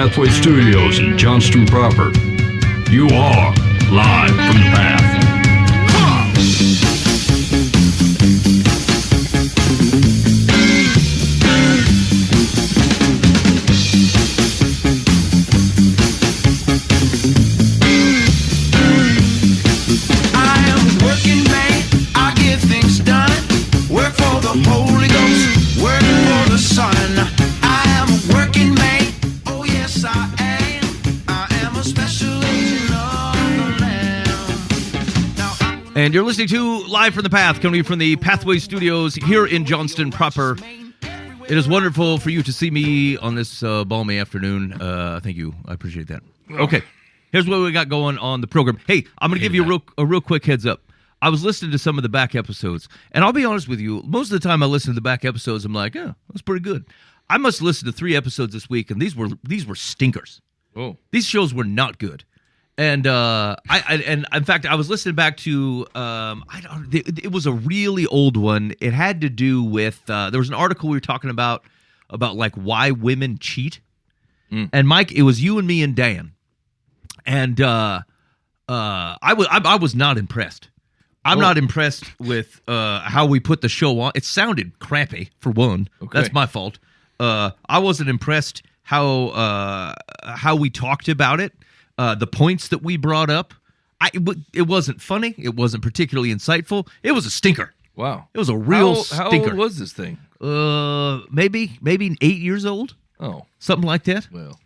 Pathway Studios in Johnston proper. You are live from the path. And you're listening to Live from the Path, coming from the Pathway Studios here in Johnston proper. It is wonderful for you to see me on this balmy afternoon. Thank you. I appreciate that. Okay, here's what we got going on the program. Hey, I'm going to give you a real quick heads up. I was listening to some of the back episodes, and I'll be honest with you, most of the time I listen to the back episodes, I'm like, yeah, that's pretty good. I must listen to 3 episodes this week, and these were stinkers. Oh, these shows were not good. And and in fact, I was listening back to it was a really old one. It had to do with there was an article we were talking about like why women cheat. And Mike, it was you and me and Dan, and I was not impressed. I'm not impressed with how we put the show on. It sounded crappy for one. Okay. That's my fault. I wasn't impressed how we talked about it. The points that we brought up, it wasn't funny. It wasn't particularly insightful. It was a stinker. Wow. It was a real stinker. How old was this thing? Maybe 8 years old. Oh. Something like that. Well.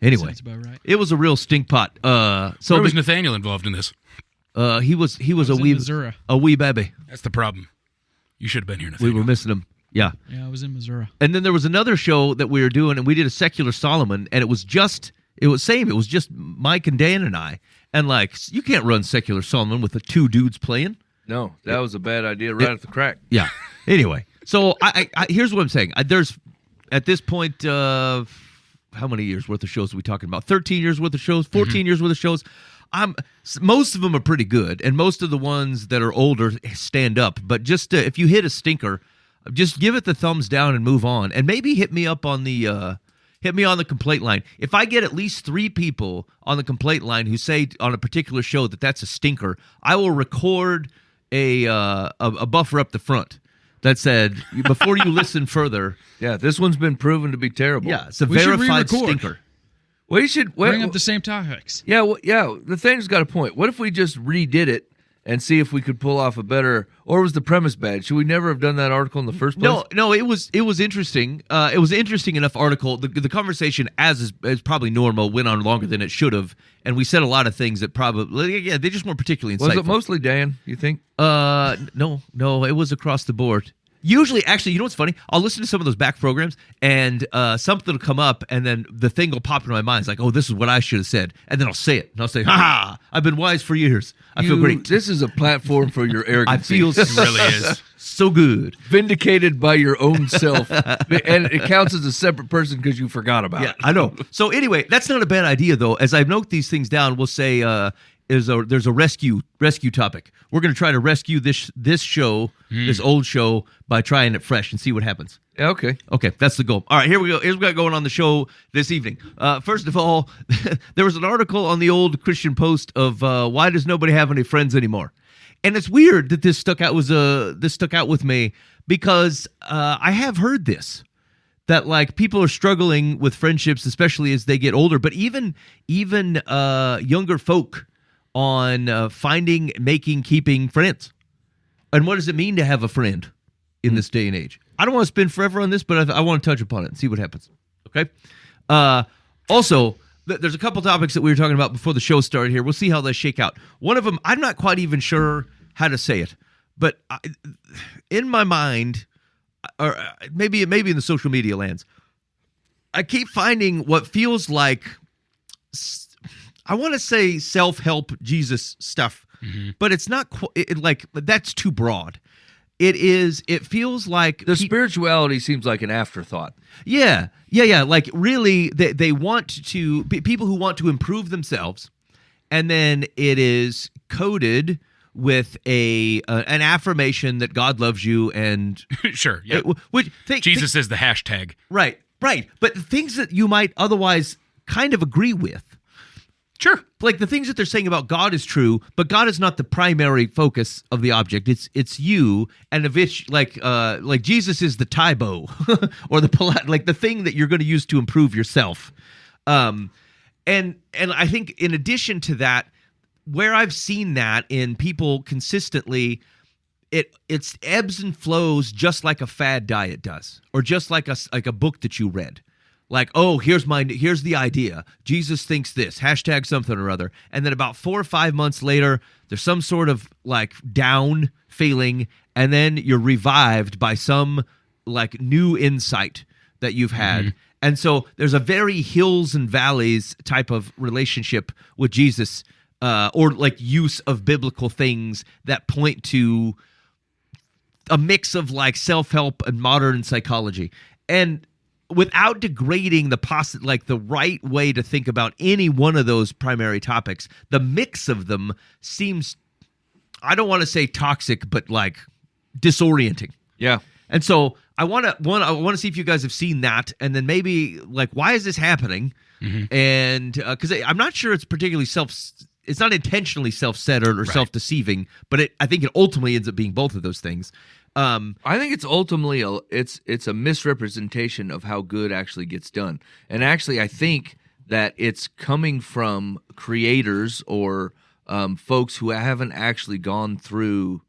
Anyway. Sounds about right. It was a real stink pot. Where was Nathaniel involved in this? He was a wee baby. That's the problem. You should have been here, Nathaniel. We were missing him. Yeah. Yeah, I was in Missouri. And then there was another show that we were doing, and we did a secular Solomon, and it was just Mike and Dan and I. And like, you can't run secular Solomon with the 2 dudes playing. No, that was a bad idea right at the crack. Yeah. Anyway, so I here's what I'm saying. There's at this point, how many years worth of shows are we talking about? 13 years worth of shows, 14 years worth of shows. Most of them are pretty good, and most of the ones that are older stand up. But just if you hit a stinker, just give it the thumbs down and move on, and maybe hit me up on the complaint line. If I get at least 3 people on the complaint line who say on a particular show that that's a stinker, I will record a buffer up the front that said, before you listen further. Yeah, this one's been proven to be terrible. Yeah, it's a verified stinker. Well, you should bring up the same topics. Yeah, the thing's got a point. What if we just redid it and see if we could pull off a better, or was the premise bad? Should we never have done that article in the first place? No, it was interesting. It was an interesting enough article. The conversation, as is probably normal, went on longer than it should have, and we said a lot of things that probably, they just weren't particularly insightful. Was it mostly Dan, you think? No, it was across the board. Usually, actually, you know what's funny? I'll listen to some of those back programs, and something will come up, and then the thing will pop into my mind. It's like, oh, this is what I should have said. And then I'll say it. And I'll say, ha, I've been wise for years. I feel great. This is a platform for your arrogance. I feel it really is. So good. Vindicated by your own self. And it counts as a separate person because you forgot about it. I know. So anyway, that's not a bad idea, though. As I note these things down, we'll say there's a rescue topic. We're going to try to rescue this show, this old show, by trying it fresh and see what happens. Yeah, okay. Okay, that's the goal. All right, here we go. Here's what we got going on the show this evening. First of all, there was an article on the old Christian Post of why does nobody have any friends anymore? And it's weird that this stuck out with me because I have heard this. That like people are struggling with friendships, especially as they get older, but even younger folk on finding, making, keeping friends. And what does it mean to have a friend in this day and age? I don't want to spend forever on this, but I want to touch upon it and see what happens. Okay? Also, there's a couple topics that we were talking about before the show started here. We'll see how they shake out. One of them, I'm not quite even sure how to say it, but in my mind, or maybe in the social media lands, I keep finding what feels like, I want to say self-help Jesus stuff, but it's not like that's too broad. It feels like the spirituality seems like an afterthought. Yeah. Like really, they want to people who want to improve themselves, and then it is coded with an affirmation that God loves you and sure, yeah. Which Jesus is the hashtag. Right. But things that you might otherwise kind of agree with. Sure. Like the things that they're saying about God is true, but God is not the primary focus of the object. It's you, and of which like Jesus is the tie bow or the thing that you're going to use to improve yourself. And I think in addition to that, where I've seen that in people consistently, it's ebbs and flows just like a fad diet does, or just like a book that you read. Like, oh, here's the idea. Jesus thinks this, hashtag something or other. And then about 4 or 5 months later, there's some sort of like down feeling, and then you're revived by some like new insight that you've had. Mm-hmm. And so there's a very hills and valleys type of relationship with Jesus, or like use of biblical things that point to a mix of like self-help and modern psychology. And without degrading the right way to think about any one of those primary topics, the mix of them seems, I don't want to say toxic, but like disorienting. Yeah. And so I want to see if you guys have seen that, and then maybe like, why is this happening? Mm-hmm. And because I'm not sure it's particularly it's not intentionally self-centered or self-deceiving, but I think it ultimately ends up being both of those things. I think it's ultimately it's a misrepresentation of how good actually gets done. And actually, I think that it's coming from creators or folks who haven't actually gone through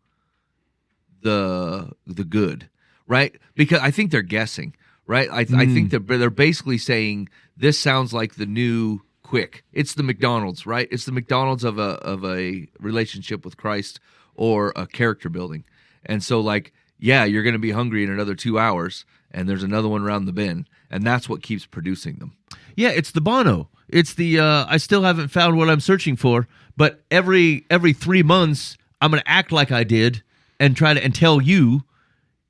the good, right? Because I think they're guessing, right? I think they're basically saying this sounds like the new quick. It's the McDonald's, right? It's the McDonald's of a relationship with Christ or a character building. And so, like, yeah, you're going to be hungry in another 2 hours, and there's another one around the bend, and that's what keeps producing them. Yeah, it's the Bono. It's the I still haven't found what I'm searching for, but every 3 months I'm going to act like I did and try to tell you,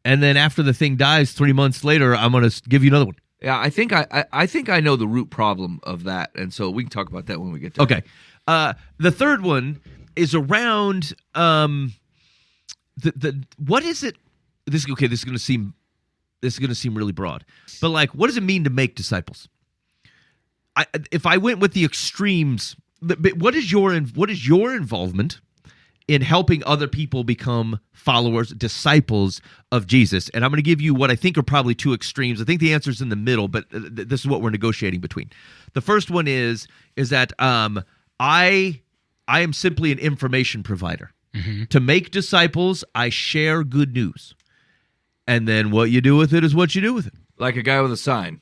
and then after the thing dies 3 months later, I'm going to give you another one. Yeah, I think I know the root problem of that, and so we can talk about that when we get to okay. The third one is around what is it? This is going to seem really broad, but like, what does it mean to make disciples? If I went with the extremes, what is your involvement in helping other people become followers, disciples of Jesus? And I'm going to give you what I think are probably two extremes. I think the answer is in the middle, but this is what we're negotiating between. The first one is that I am simply an information provider. Mm-hmm. To make disciples, I share good news. And then what you do with it is what you do with it. Like a guy with a sign.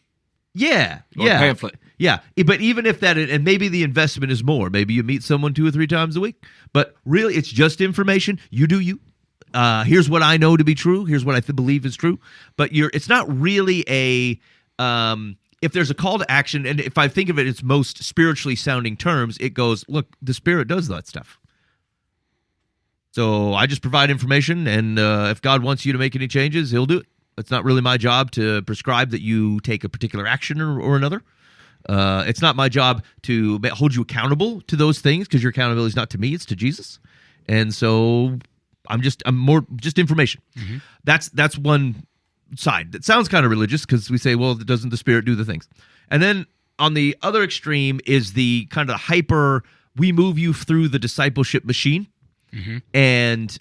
Yeah. Or a pamphlet. Yeah. But even if that, and maybe the investment is more, maybe you meet someone 2 or 3 times a week, but really it's just information. You do you. Here's what I know to be true. Here's what I believe is true. But it's not really if there's a call to action, and if I think of it in its most spiritually sounding terms, it goes, look, the Spirit does that stuff. So I just provide information, and if God wants you to make any changes, he'll do it. It's not really my job to prescribe that you take a particular action or another. It's not my job to hold you accountable to those things, because your accountability is not to me, it's to Jesus. And so I'm more just information. Mm-hmm. That's one side. That sounds kind of religious, because we say, well, doesn't the Spirit do the things? And then on the other extreme is the kind of hyper, we move you through the discipleship machine. Mm-hmm. And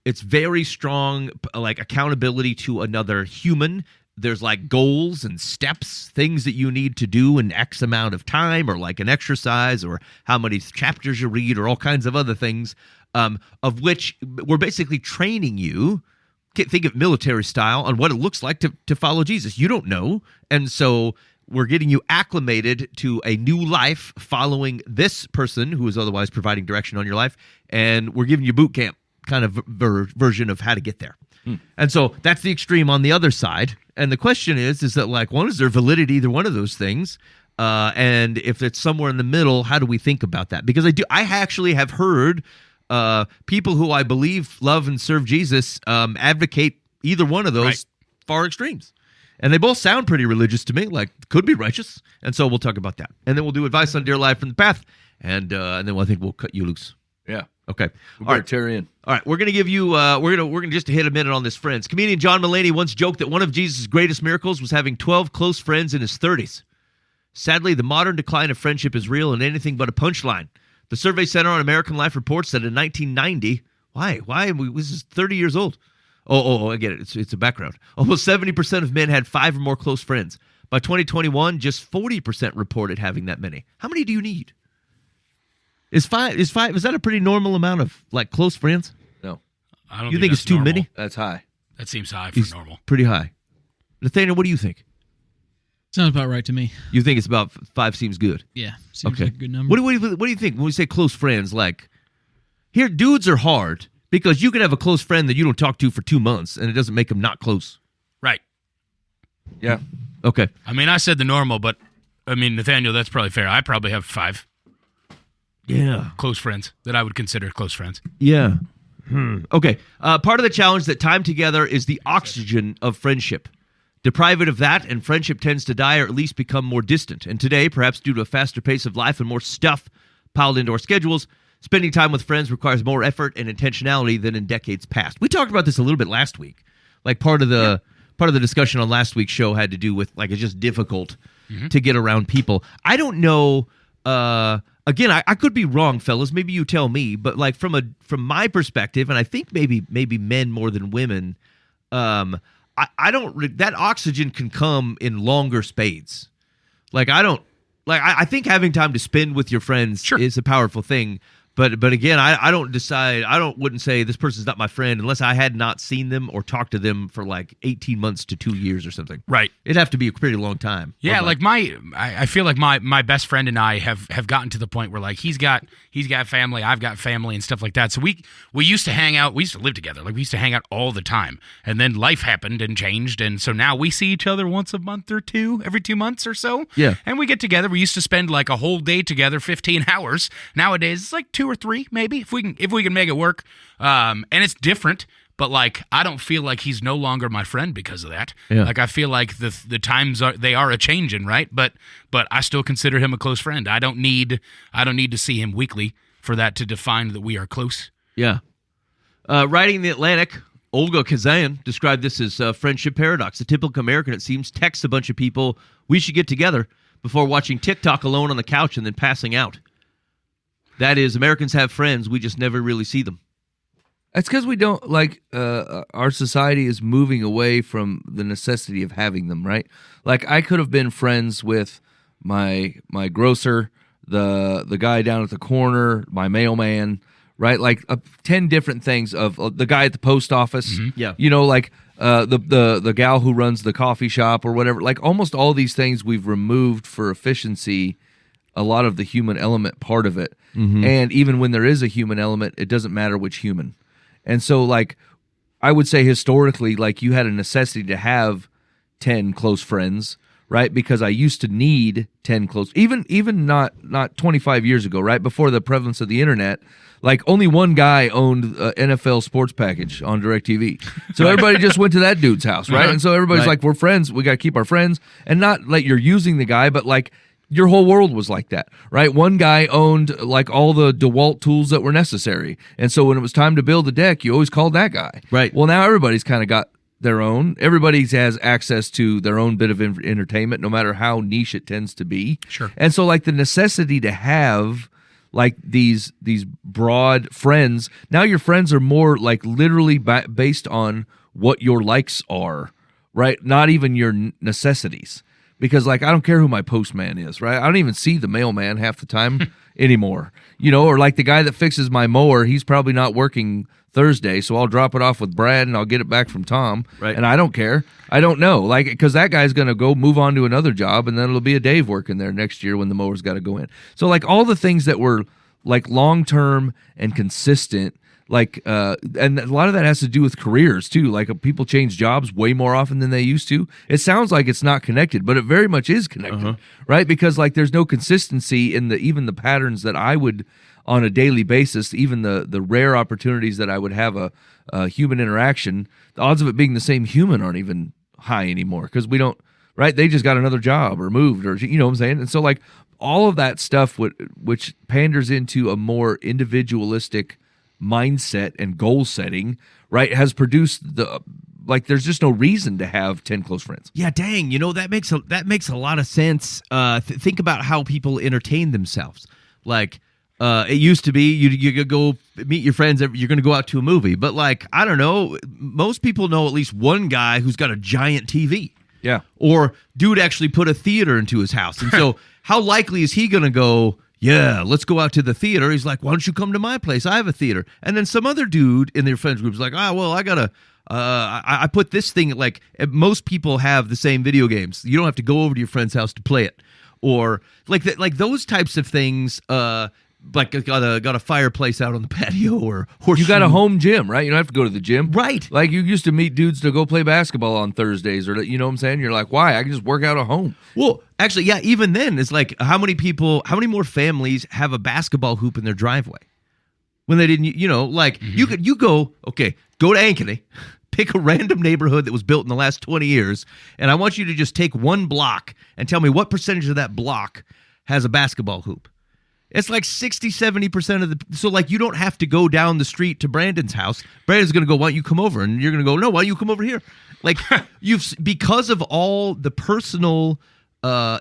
it's very strong, like accountability to another human. There's like goals and steps, things that you need to do in X amount of time, or like an exercise, or how many chapters you read, or all kinds of other things, of which we're basically training you. Think of military style on what it looks like to follow Jesus. You don't know. And so we're getting you acclimated to a new life following this person who is otherwise providing direction on your life. And we're giving you boot camp kind of version of how to get there. And so that's the extreme on the other side. And the question is that like, one, is there validity either one of those things? And if it's somewhere in the middle, how do we think about that? Because I actually have heard people who I believe love and serve Jesus advocate either one of those far extremes. And they both sound pretty religious to me, like could be righteous. And so we'll talk about that. And then we'll do advice on Dear Life from the Path. And then I think we'll cut you loose. Yeah. Okay. All right, tear in. All right, we're going to give you we're going to just hit a minute on this, friends. Comedian John Mulaney once joked that one of Jesus' greatest miracles was having 12 close friends in his 30s. Sadly, the modern decline of friendship is real and anything but a punchline. The Survey Center on American Life reports that in 1990, this is 30 years old. I get it. It's a background. Almost 70% of men had 5 or more close friends. By 2021, just 40% reported having that many. How many do you need? Is that a pretty normal amount of like close friends? No. I don't You think it's too normal. many? That's high. That seems high for normal. Pretty high. Nathaniel, what do you think? Sounds about right to me. You think it's about 5 seems good? Yeah, seems like a good number. What do you think when we say close friends? Like, here, dudes are hard because you could have a close friend that you don't talk to for 2 months, and it doesn't make them not close. Right. Yeah. Okay. I mean, I said the normal, but I mean, Nathaniel, that's probably fair. I probably have 5 close friends that I would consider close friends. Yeah. Okay. Part of the challenge that time together is the oxygen of friendship. Deprive it of that, and friendship tends to die or at least become more distant. And today, perhaps due to a faster pace of life and more stuff piled into our schedules, spending time with friends requires more effort and intentionality than in decades past. We talked about this a little bit last week. Like part of the discussion on last week's show had to do with like it's just difficult to get around people. I don't know. Again, I could be wrong, fellas. Maybe you tell me. But like from my perspective, and I think maybe men more than women. I don't. That oxygen can come in longer spades. Like I think having time to spend with your friends is a powerful thing. But again, I don't decide. Wouldn't say this person's not my friend unless I had not seen them or talked to them for like 18 months to 2 years or something. Right. It'd have to be a pretty long time. Yeah, like I feel like my best friend and I have gotten to the point where like he's got family, I've got family and stuff like that. So we used to hang out, we used to live together. Like we used to hang out all the time. And then life happened and changed, and so now we see each other once a month or two, every 2 months or so. Yeah. And we get together. We used to spend like a whole day together, 15 hours. Nowadays it's like 2 or 3 maybe if we can make it work. And it's different. But like, I don't feel like he's no longer my friend because of that. Yeah. Like, I feel like the times are a changing, right? But I still consider him a close friend. I don't need to see him weekly for that to define that we are close. Yeah. Writing in The Atlantic, Olga Kazan described this as a friendship paradox. The typical American, it seems, texts a bunch of people, we should get together, before watching TikTok alone on the couch and then passing out. That is, Americans have friends, we just never really see them. It's because we don't like our society is moving away from the necessity of having them, right? Like I could have been friends with my grocer, the guy down at the corner, my mailman, right? Like 10 different things of the guy at the post office. Mm-hmm. Yeah. You know, like the gal who runs the coffee shop or whatever. Like almost all these things we've removed for efficiency, a lot of the human element part of it. Mm-hmm. And even when there is a human element, it doesn't matter which human. And so, like, I would say historically, like, you had a necessity to have 10 close friends, right? Because I used to need 10 close, even not 25 years ago, right? Before the prevalence of the internet, like, only one guy owned NFL sports package on DirecTV. So everybody just went to that dude's house, right? And so everybody's like, we're friends. We got to keep our friends. And not like you're using the guy, but like, your whole world was like that, right? One guy owned like all the DeWalt tools that were necessary. And so when it was time to build a deck, you always called that guy. Right. Well, now everybody's kind of got their own. Everybody has access to their own bit of entertainment, no matter how niche it tends to be. Sure. And so like the necessity to have like these broad friends, now your friends are more like literally based on what your likes are, right? Not even your necessities. Because, like, I don't care who my postman is, right? I don't even see the mailman half the time anymore. You know, or like the guy that fixes my mower, he's probably not working Thursday, so I'll drop it off with Brad and I'll get it back from Tom. Right. And I don't care. I don't know. Like, because that guy's going to go move on to another job, and then it'll be a Dave working there next year when the mower's got to go in. So, like, all the things that were, like, long-term and consistent, like, and a lot of that has to do with careers too. Like people change jobs way more often than they used to. It sounds like it's not connected, but it very much is connected, right? Because like there's no consistency in even the patterns that I would on a daily basis, even the rare opportunities that I would have a human interaction. The odds of it being the same human aren't even high anymore because we don't, right? They just got another job or moved or, you know what I'm saying? And so like all of that stuff, which panders into a more individualistic mindset and goal setting, right, has produced like there's just no reason to have 10 close friends. Yeah, dang. That makes a lot of sense. Think about how people entertain themselves. Like, it used to be you could go meet your friends. You're going to go out to a movie, but like I don't know, most people know at least one guy who's got a giant TV. Yeah. Or dude actually put a theater into his house, and so how likely is he going to go? Yeah, let's go out to the theater. He's like, why don't you come to my place? I have a theater. And then some other dude in their friends group is like, well, I gotta. I put this thing, like most people have the same video games. You don't have to go over to your friend's house to play it, or like those types of things. Like got a fireplace out on the patio, or you got a home gym, right? You don't have to go to the gym, right? Like you used to meet dudes to go play basketball on Thursdays, or you know what I'm saying? You're like, why? I can just work out at home. Well, actually, yeah. Even then, it's like how many more families have a basketball hoop in their driveway when they didn't? You go to Ankeny, pick a random neighborhood that was built in the last 20 years, and I want you to just take one block and tell me what percentage of that block has a basketball hoop. It's like 60-70% of the. So like you don't have to go down the street to Brandon's house. Brandon's going to go, why don't you come over? And you're going to go, no, why don't you come over here? Like because of all the personal,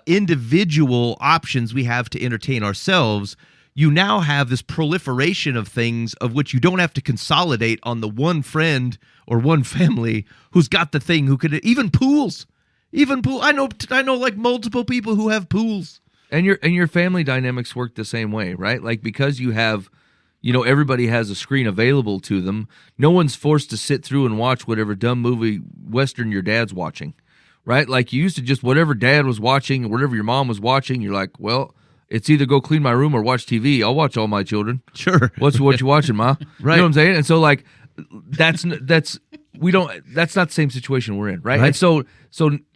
individual options we have to entertain ourselves, you now have this proliferation of things of which you don't have to consolidate on the one friend or one family who's got the thing who could even pools. I know like multiple people who have pools. And your family dynamics work the same way, right? Like because you have, everybody has a screen available to them. No one's forced to sit through and watch whatever dumb movie Western your dad's watching, right? Like you used to just whatever dad was watching or whatever your mom was watching. You're like, well, it's either go clean my room or watch TV. I'll watch all my children. Sure. What you watching, Ma? Right. You know what I'm saying? And so like that's not the same situation we're in, right? And so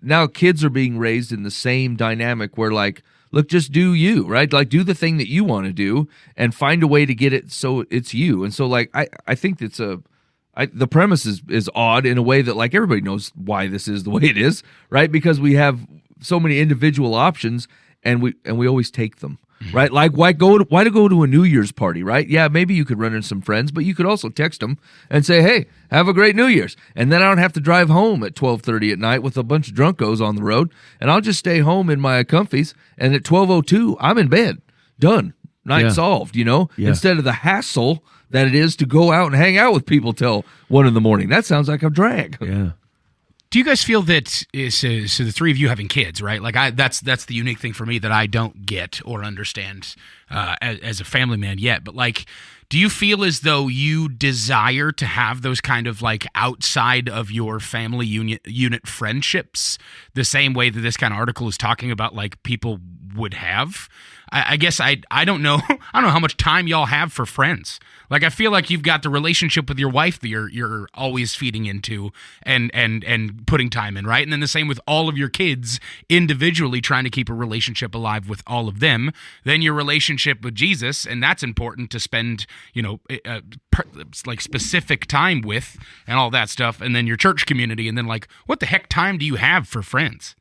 now kids are being raised in the same dynamic where like, look, just do you, right? Like, do the thing that you want to do and find a way to get it so it's you. And so, like, I think it's the premise is odd in a way that, like, everybody knows why this is the way it is, right? Because we have so many individual options and we always take them, right? Like, why to go to a New Year's party, right? Yeah, maybe you could run in some friends, but you could also text them and say, hey, have a great New Year's. And then I don't have to drive home at 12:30 at night with a bunch of drunkos on the road, and I'll just stay home in my comfies, and at 12:02, I'm in bed. Done. Night solved, Yeah. Instead of the hassle that it is to go out and hang out with people till 1 a.m. That sounds like a drag. Yeah. Do you guys feel that so the three of you having kids, right? Like that's the unique thing for me that I don't get or understand as a family man yet. But like, do you feel as though you desire to have those kind of like outside of your family unit friendships the same way that this kind of article is talking about, like people would have? I guess I don't know. I don't know how much time y'all have for friends. Like I feel like you've got the relationship with your wife that you're always feeding into and putting time in, right? And then the same with all of your kids individually, trying to keep a relationship alive with all of them. Then your relationship with Jesus, and that's important to spend, like specific time with and all that stuff. And then your church community, and then like, what the heck time do you have for friends?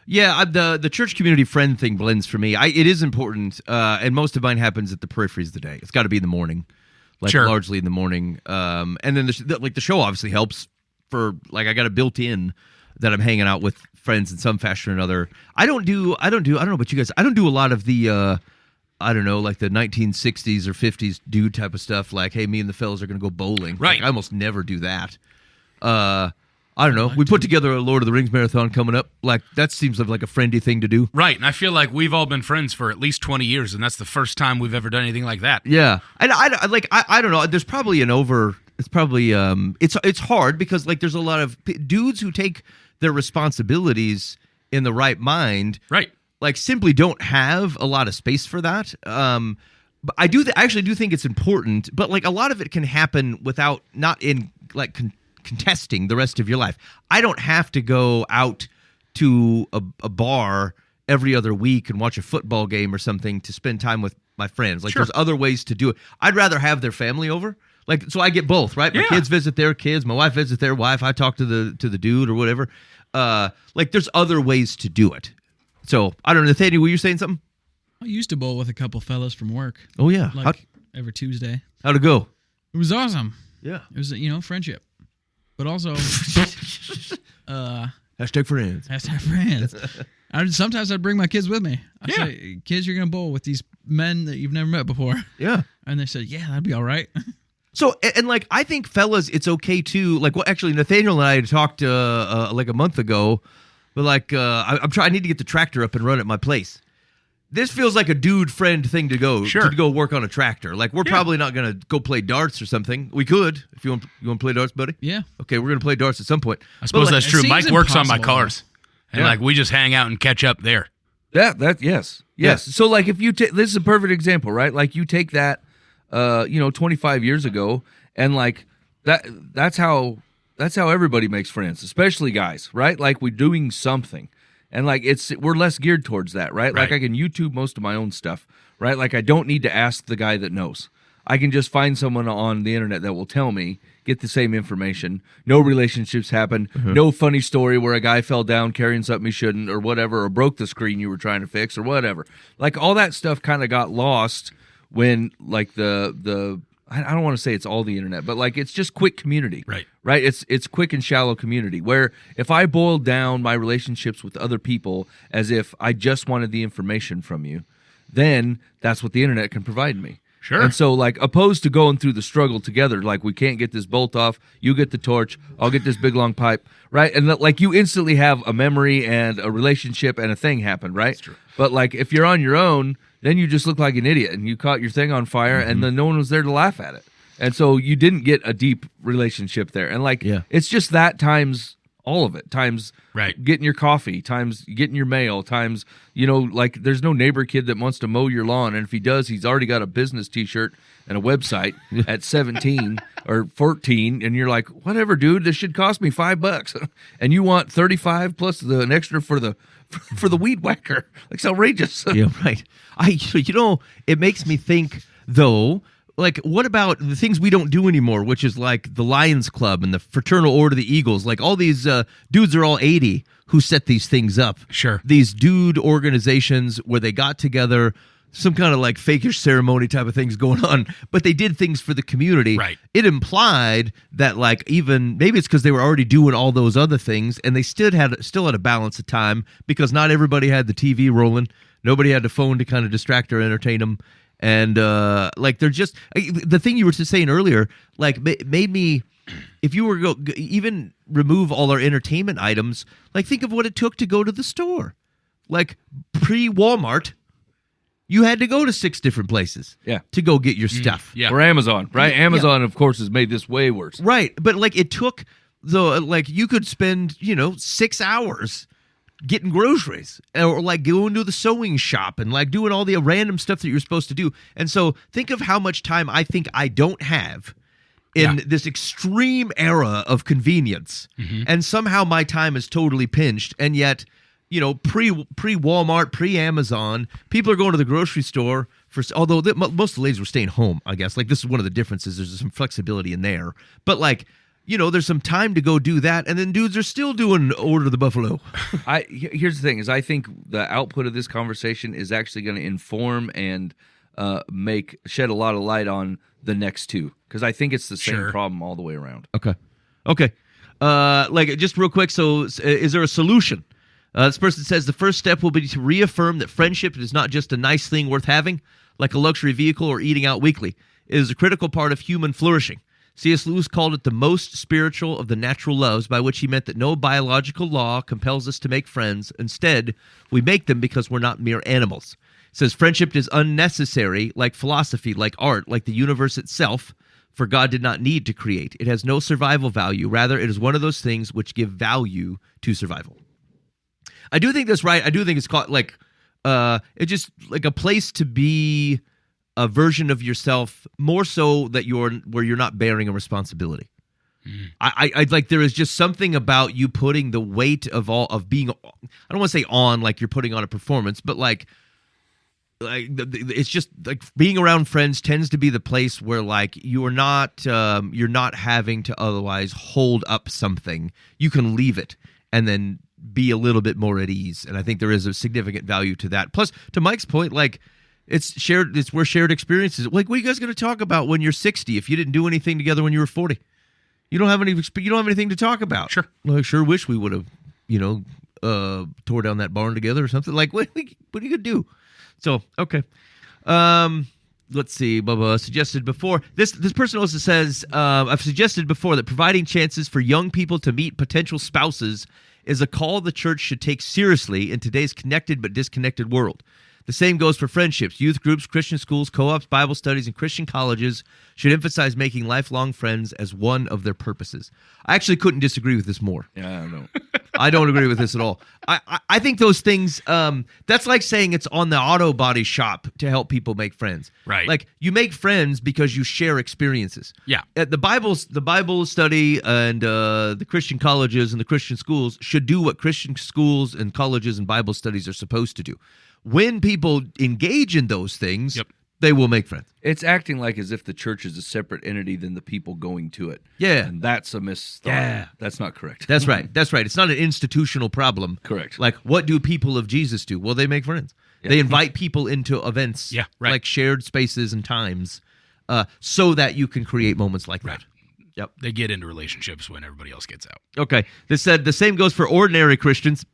Yeah, the church community friend thing blends for me. It is important, and most of mine happens at the peripheries of the day. It's got to be in the morning, like largely in the morning. And then the show obviously helps for like I got it built in that I'm hanging out with friends in some fashion or another. I don't know about you guys. I don't do a lot of the like the 1960s or 50s dude type of stuff. Like, hey, me and the fellas are gonna go bowling. Right. Like, I almost never do that. I don't know. We put together a Lord of the Rings marathon coming up. Like that seems like a friendly thing to do. Right, and I feel like we've all been friends for at least 20 years, and that's the first time we've ever done anything like that. Yeah, and I don't know. There's probably It's probably it's hard because like there's a lot of dudes who take their responsibilities in the right mind. Right. Like simply don't have a lot of space for that. But I actually do think it's important. But like a lot of it can happen without not in like. Contesting the rest of your life. I don't have to go out to a bar every other week and watch a football game or something to spend time with my friends. Like there's other ways to do it. I'd rather have their family over. Like so I get both, right? My kids visit their kids, my wife visits their wife, I talk to the dude or whatever. Like there's other ways to do it. So I don't know, Nathaniel, were you saying something? I used to bowl with a couple fellas from work. Oh yeah. Like every Tuesday. How'd it go? It was awesome. Yeah. It was friendship. But also, Hashtag friends. Hashtag friends. Sometimes I'd bring my kids with me. I'd say, kids, you're going to bowl with these men that you've never met before. Yeah. And they said, yeah, that'd be all right. So, and like, I think, fellas, it's okay too. Like, well, actually, Nathaniel and I had talked like a month ago, but like, I need to get the tractor up and run at my place. This feels like a dude friend thing to go Sure. to go work on a tractor. Like, we're probably not going to go play darts or something. We could if you want to play darts, buddy. Yeah. Okay, we're going to play darts at some point. I suppose But, that's it true. seems Mike works on my impossible. cars, and Yeah. like we just hang out and catch up there. Yes. So like if you take, this is a perfect example, right? Like you take that 25 years ago, and like that's how everybody makes friends, especially guys, right? Like we're doing something. And like we're less geared towards that, right? Like Right. I can YouTube most of my own stuff, right? Like I don't need to ask the guy that knows. I can just find someone on the internet that will tell me, get the same information. No relationships happen. No funny story where a guy fell down carrying something he shouldn't or whatever, or broke the screen you were trying to fix or whatever. Like all that stuff kind of got lost when like the I don't want to say it's all the internet, but like it's just quick community. Right. Right? It's quick and shallow community where if I boiled down my relationships with other people as if I just wanted the information from you, then that's what the internet can provide me. Sure. And so like opposed to going through the struggle together, like we can't get this bolt off, you get the torch, I'll get this big long pipe, right? And like you instantly have a memory and a relationship and a thing happen, right? That's true. But like if you're on your own, then you just look like an idiot and you caught your thing on fire and then no one was there to laugh at it. And so you didn't get a deep relationship there. And like it's just that times all of it, times Right. getting your coffee, times getting your mail, times, like there's no neighbor kid that wants to mow your lawn. And if he does, he's already got a business t-shirt and a website at 17 or 14. And you're like, whatever, dude, this should cost me $5. And you want 35 plus an extra for the weed whacker. Like, it's outrageous. Yeah, right. It makes me think, though, like, what about the things we don't do anymore, which is like the Lions Club and the Fraternal Order of the Eagles? Like, all these dudes are all 80 who set these things up. Sure. These dude organizations where they got together, some kind of like fakish ceremony type of things going on, but they did things for the community. Right. It implied that, like, even maybe it's because they were already doing all those other things, and they still had a balance of time because not everybody had the TV rolling, nobody had the phone to kind of distract or entertain them, and like they're just the thing you were just saying earlier, like made me. If you were even remove all our entertainment items, like think of what it took to go to the store, like pre-Walmart. You had to go to 6 different places to go get your stuff. Yeah. Or Amazon, right? Amazon, of course, has made this way worse. Right. But like it took you could spend, 6 hours getting groceries or like going to the sewing shop and like doing all the random stuff that you're supposed to do. And so think of how much time I think I don't have in this extreme era of convenience. And somehow my time is totally pinched. And yet, pre-Walmart, pre-Amazon, people are going to the grocery store although most of the ladies were staying home, I guess. Like, this is one of the differences. There's some flexibility in there. But, like, there's some time to go do that, and then dudes are still doing Order of the Buffalo. Here's the thing, is I think the output of this conversation is actually going to inform and shed a lot of light on the next two, because I think it's the same problem all the way around. Okay. Like, just real quick, so is there a solution? This person says the first step will be to reaffirm that friendship is not just a nice thing worth having, like a luxury vehicle or eating out weekly. It is a critical part of human flourishing. C.S. Lewis called it the most spiritual of the natural loves, by which he meant that no biological law compels us to make friends. Instead, we make them because we're not mere animals. It says friendship is unnecessary, like philosophy, like art, like the universe itself, for God did not need to create. It has no survival value. Rather, it is one of those things which give value to survival. I do think that's right. I do think it's called it's just like a place to be a version of yourself, more so that where you're not bearing a responsibility. I like, there is just something about you putting the weight of being, I don't want to say on like you're putting on a performance, but like it's just like being around friends tends to be the place where like you're not having to otherwise hold up something. You can leave it and then be a little bit more at ease. And I think there is a significant value to that. Plus, to Mike's point, like it's where shared experiences. Like, what are you guys going to talk about when you're 60 if you didn't do anything together when you were 40? You don't have anything to talk about. Sure. Well, I sure wish we would have, tore down that barn together or something. Like, what are you gonna do? So, okay. Let's see. Bubba suggested before. This person also says, I've suggested before that providing chances for young people to meet potential spouses is a call the church should take seriously in today's connected but disconnected world. The same goes for friendships. Youth groups, Christian schools, co-ops, Bible studies, and Christian colleges should emphasize making lifelong friends as one of their purposes. I actually couldn't disagree with this more. Yeah, I don't know. I don't agree with this at all. I think those things, that's like saying it's on the auto body shop to help people make friends. Right. Like, you make friends because you share experiences. Yeah. The Bible study and the Christian colleges and the Christian schools should do what Christian schools and colleges and Bible studies are supposed to do. When people engage in those things, they will make friends. It's acting like as if the church is a separate entity than the people going to it. Yeah. And that's a misthought. Yeah. That's not correct. That's right. That's right. It's not an institutional problem. Correct. Like, what do people of Jesus do? Well, they make friends. Yeah. They invite people into events, Yeah, right. like shared spaces and times, so that you can create moments like that. Yep. They get into relationships when everybody else gets out. Okay. This said the same goes for ordinary Christians.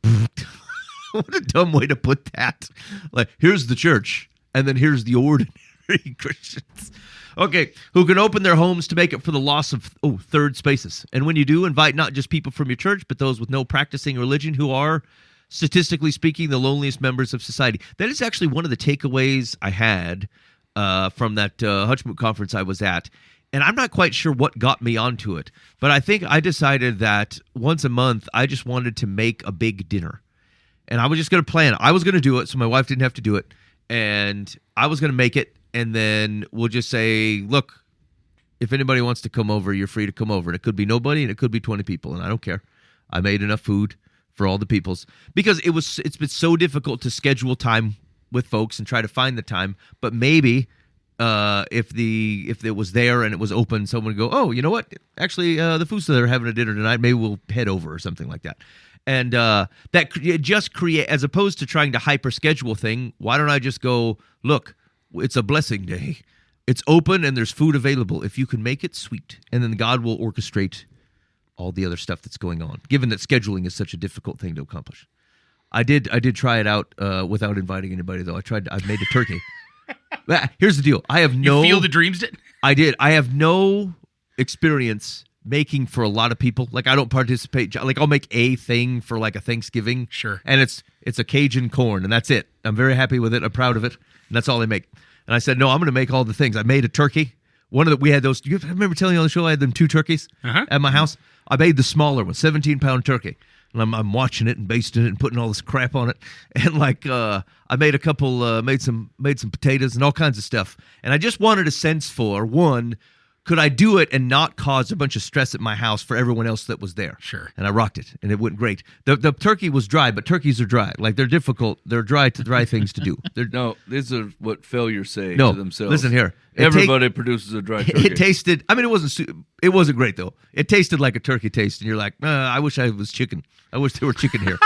What a dumb way to put that. Like, here's the church, and then here's the ordinary Christians. Okay, who can open their homes to make up for the loss of third spaces. And when you do, invite not just people from your church, but those with no practicing religion who are, statistically speaking, the loneliest members of society. That is actually one of the takeaways I had from that Hutchmoot conference I was at. And I'm not quite sure what got me onto it, but I think I decided that once a month, I just wanted to make a big dinner. And I was just going to plan. I was going to do it so my wife didn't have to do it. And I was going to make it. And then we'll just say, look, if anybody wants to come over, you're free to come over. And it could be nobody and it could be 20 people. And I don't care. I made enough food for all the peoples. Because it's been so difficult to schedule time with folks and try to find the time. But maybe if it was there and it was open, someone would go, oh, you know what? Actually, the food's there, having a dinner tonight. Maybe we'll head over or something like that. And that just create, as opposed to trying to hyper schedule thing, why don't I just go, look, it's a blessing day. It's open and there's food available. If you can make it, sweet. And then God will orchestrate all the other stuff that's going on, given that scheduling is such a difficult thing to accomplish. I did try it out without inviting anybody, though. I made a turkey. Here's the deal. I have no... You feel the dreams did? I did. I have no experience making for a lot of people. Like, I don't participate. Like, I'll make a thing for like a Thanksgiving. Sure. And it's a Cajun corn, and that's it. I'm very happy with it. I'm proud of it. And that's all I make. And I said, no, I'm going to make all the things. I made a turkey. We had those. I remember telling you on the show I had them 2 turkeys at my house. I made the smaller one, 17-pound turkey. And I'm watching it and basting it and putting all this crap on it. And like I made a couple, made some potatoes and all kinds of stuff. And I just wanted a sense for, one, could I do it and not cause a bunch of stress at my house for everyone else that was there? Sure. And I rocked it, and it went great. The turkey was dry, but turkeys are dry. Like, they're difficult. They're dry things to do. No, these are what failures say No, to themselves. listen here. Everybody produces a dry turkey. It tasted. I mean, it wasn't great though. It tasted like a turkey taste, and you're like, I wish I was chicken. I wish there were chicken here,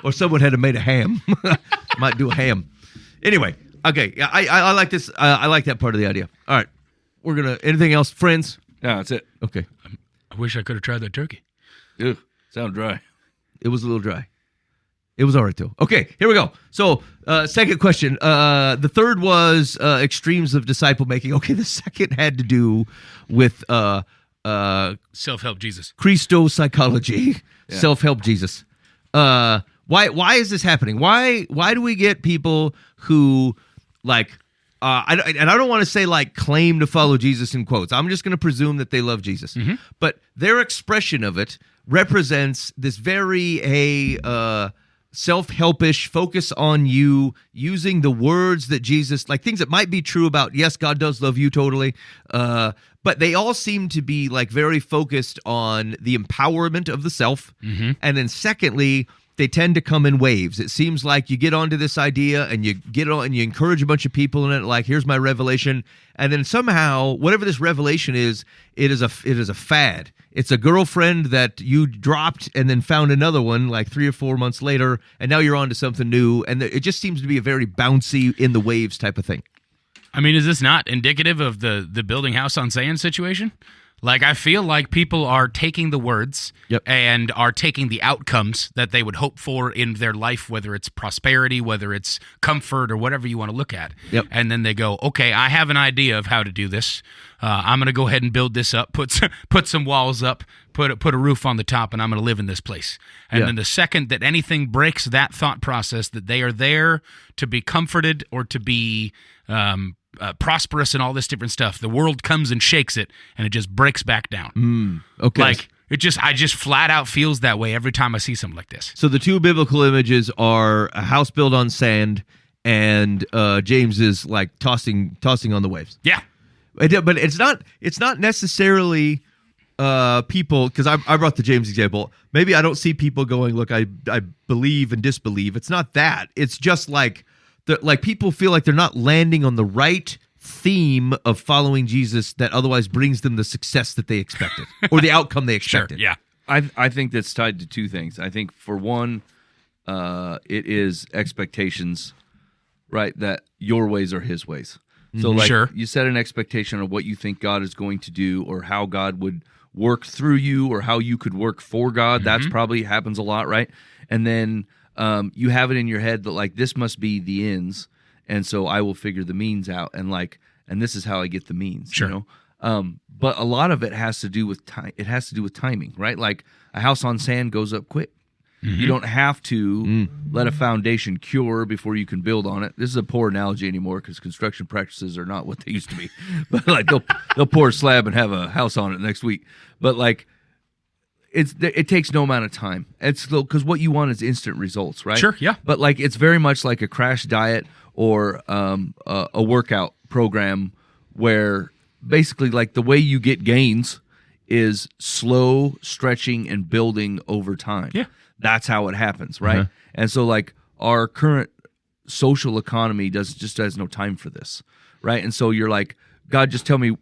or someone had made a ham. Might do a ham. Anyway, okay. Yeah, I like this. I like that part of the idea. All right, we're gonna. Anything else, friends? No, that's it. Okay. I wish I could have tried that turkey. Ew, sound dry. It was a little dry. It was all right, though. Okay, here we go. So, second question. The third was extremes of disciple making. Okay, the second had to do with Self-help Jesus. Christo psychology, self-help Jesus. Why is this happening? Why do we get people who like? I don't want to say like claim to follow Jesus in quotes. I'm just going to presume that they love Jesus, but their expression of it represents this very self-helpish focus on you, using the words that Jesus, like things that might be true about, yes, God does love you totally, but they all seem to be like very focused on the empowerment of the self. And then secondly, they tend to come in waves. It seems like you get onto this idea and you get on and you encourage a bunch of people in it, like, here's my revelation. And then somehow, whatever this revelation is, it is a fad. It's a girlfriend that you dropped and then found another one like 3 or 4 months later, and now you're on to something new. And it just seems to be a very bouncy, in the waves type of thing. I mean, is this not indicative of the building house on sand situation? Like, I feel like people are taking the words Yep. and are taking the outcomes that they would hope for in their life, whether it's prosperity, whether it's comfort, or whatever you want to look at. Yep. And then they go, okay, I have an idea of how to do this. I'm going to go ahead and build this up, put some walls up, put a roof on the top, and I'm going to live in this place. And Yeah. then the second that anything breaks that thought process, that they are there to be comforted or to be prosperous and all this different stuff, the world comes and shakes it, and it just breaks back down. Okay. Like, I just flat out feels that way every time I see something like this. So the two biblical images are a house built on sand, and James is like tossing on the waves. Yeah. But it's not necessarily people, because I brought the James example. Maybe I don't see people going, look, I believe and disbelieve. It's not that. It's just like people feel like they're not landing on the right theme of following Jesus that otherwise brings them the success that they expected or the outcome they Sure. expected. Yeah. I think that's tied to two things. I think for one, it is expectations, right? That your ways are His ways. So like Sure. you set an expectation of what you think God is going to do, or how God would work through you, or how you could work for God. That's probably happens a lot, right? And then you have it in your head that like this must be the ends, and so I will figure the means out, and this is how I get the means. Sure. You know? But a lot of it has to do with time. It has to do with timing, right? Like a house on sand goes up quick. You don't have to let a foundation cure before you can build on it. This is a poor analogy anymore because construction practices are not what they used to be. But like they'll pour a slab and have a house on it next week. But like it takes no amount of time. It's because what you want is instant results, right? Sure, yeah. But like it's very much like a crash diet or a workout program where basically like the way you get gains is slow stretching and building over time. Yeah. That's how it happens, right? And so like our current social economy just has no time for this, right? And so you're like, God, just tell me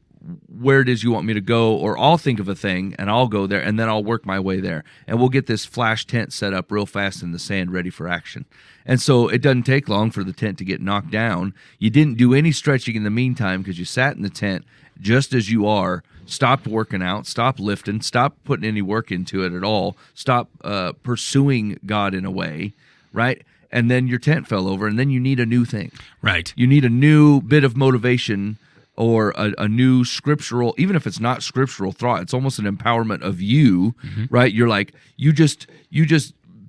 where it is you want me to go, or I'll think of a thing and I'll go there, and then I'll work my way there. And we'll get this flash tent set up real fast in the sand ready for action. And so it doesn't take long for the tent to get knocked down. You didn't do any stretching in the meantime because you sat in the tent just as you are, stopped working out, stopped lifting, stopped putting any work into it at all, stopped pursuing God in a way, right? And then your tent fell over, and then you need a new thing. Right. You need a new bit of motivation or a new scriptural, even if it's not scriptural thought, it's almost an empowerment of you, right? You're like, you just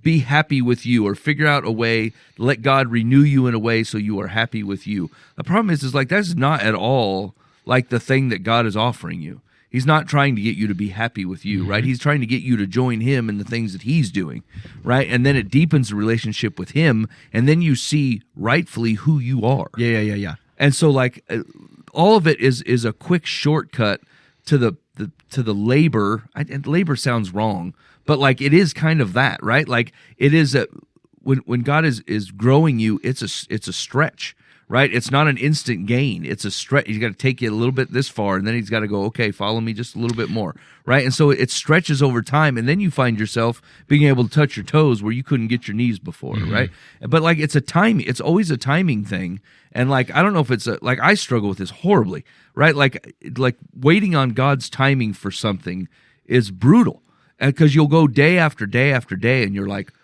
be happy with you, or figure out a way, let God renew you in a way so you are happy with you. The problem is like, that's not at all like the thing that God is offering you. He's not trying to get you to be happy with you, right? He's trying to get you to join Him in the things that He's doing, right? And then it deepens the relationship with Him, and then you see rightfully who you are. Yeah. And so like all of it is a quick shortcut to the labor. And labor sounds wrong, but like it is kind of that, right? Like it is when God is growing you, it's a stretch. Right? It's not an instant gain. It's a stretch. He's got to take you a little bit this far, and then he's got to go, okay, follow me just a little bit more. Right? And so it stretches over time, and then you find yourself being able to touch your toes where you couldn't get your knees before, right? But like it's it's always a timing thing. And like I don't know if it's like I struggle with this horribly, right? Like waiting on God's timing for something is brutal. Because you'll go day after day after day, and you're like,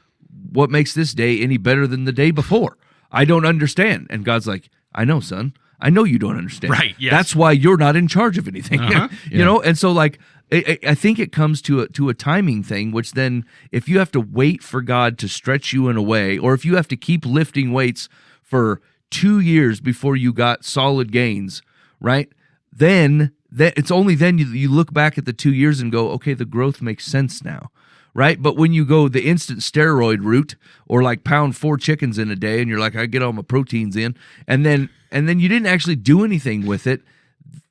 what makes this day any better than the day before? I don't understand. And God's like, I know, son. I know you don't understand. Right, yes. That's why you're not in charge of anything. You know? And so like, I think it comes to a timing thing, which then if you have to wait for God to stretch you in a way, or if you have to keep lifting weights for 2 years before you got solid gains, right? Then it's only then you look back at the 2 years and go, okay, the growth makes sense now. Right? But when you go the instant steroid route, or like pound 4 chickens in a day, and you're like, I get all my proteins in, and then you didn't actually do anything with it,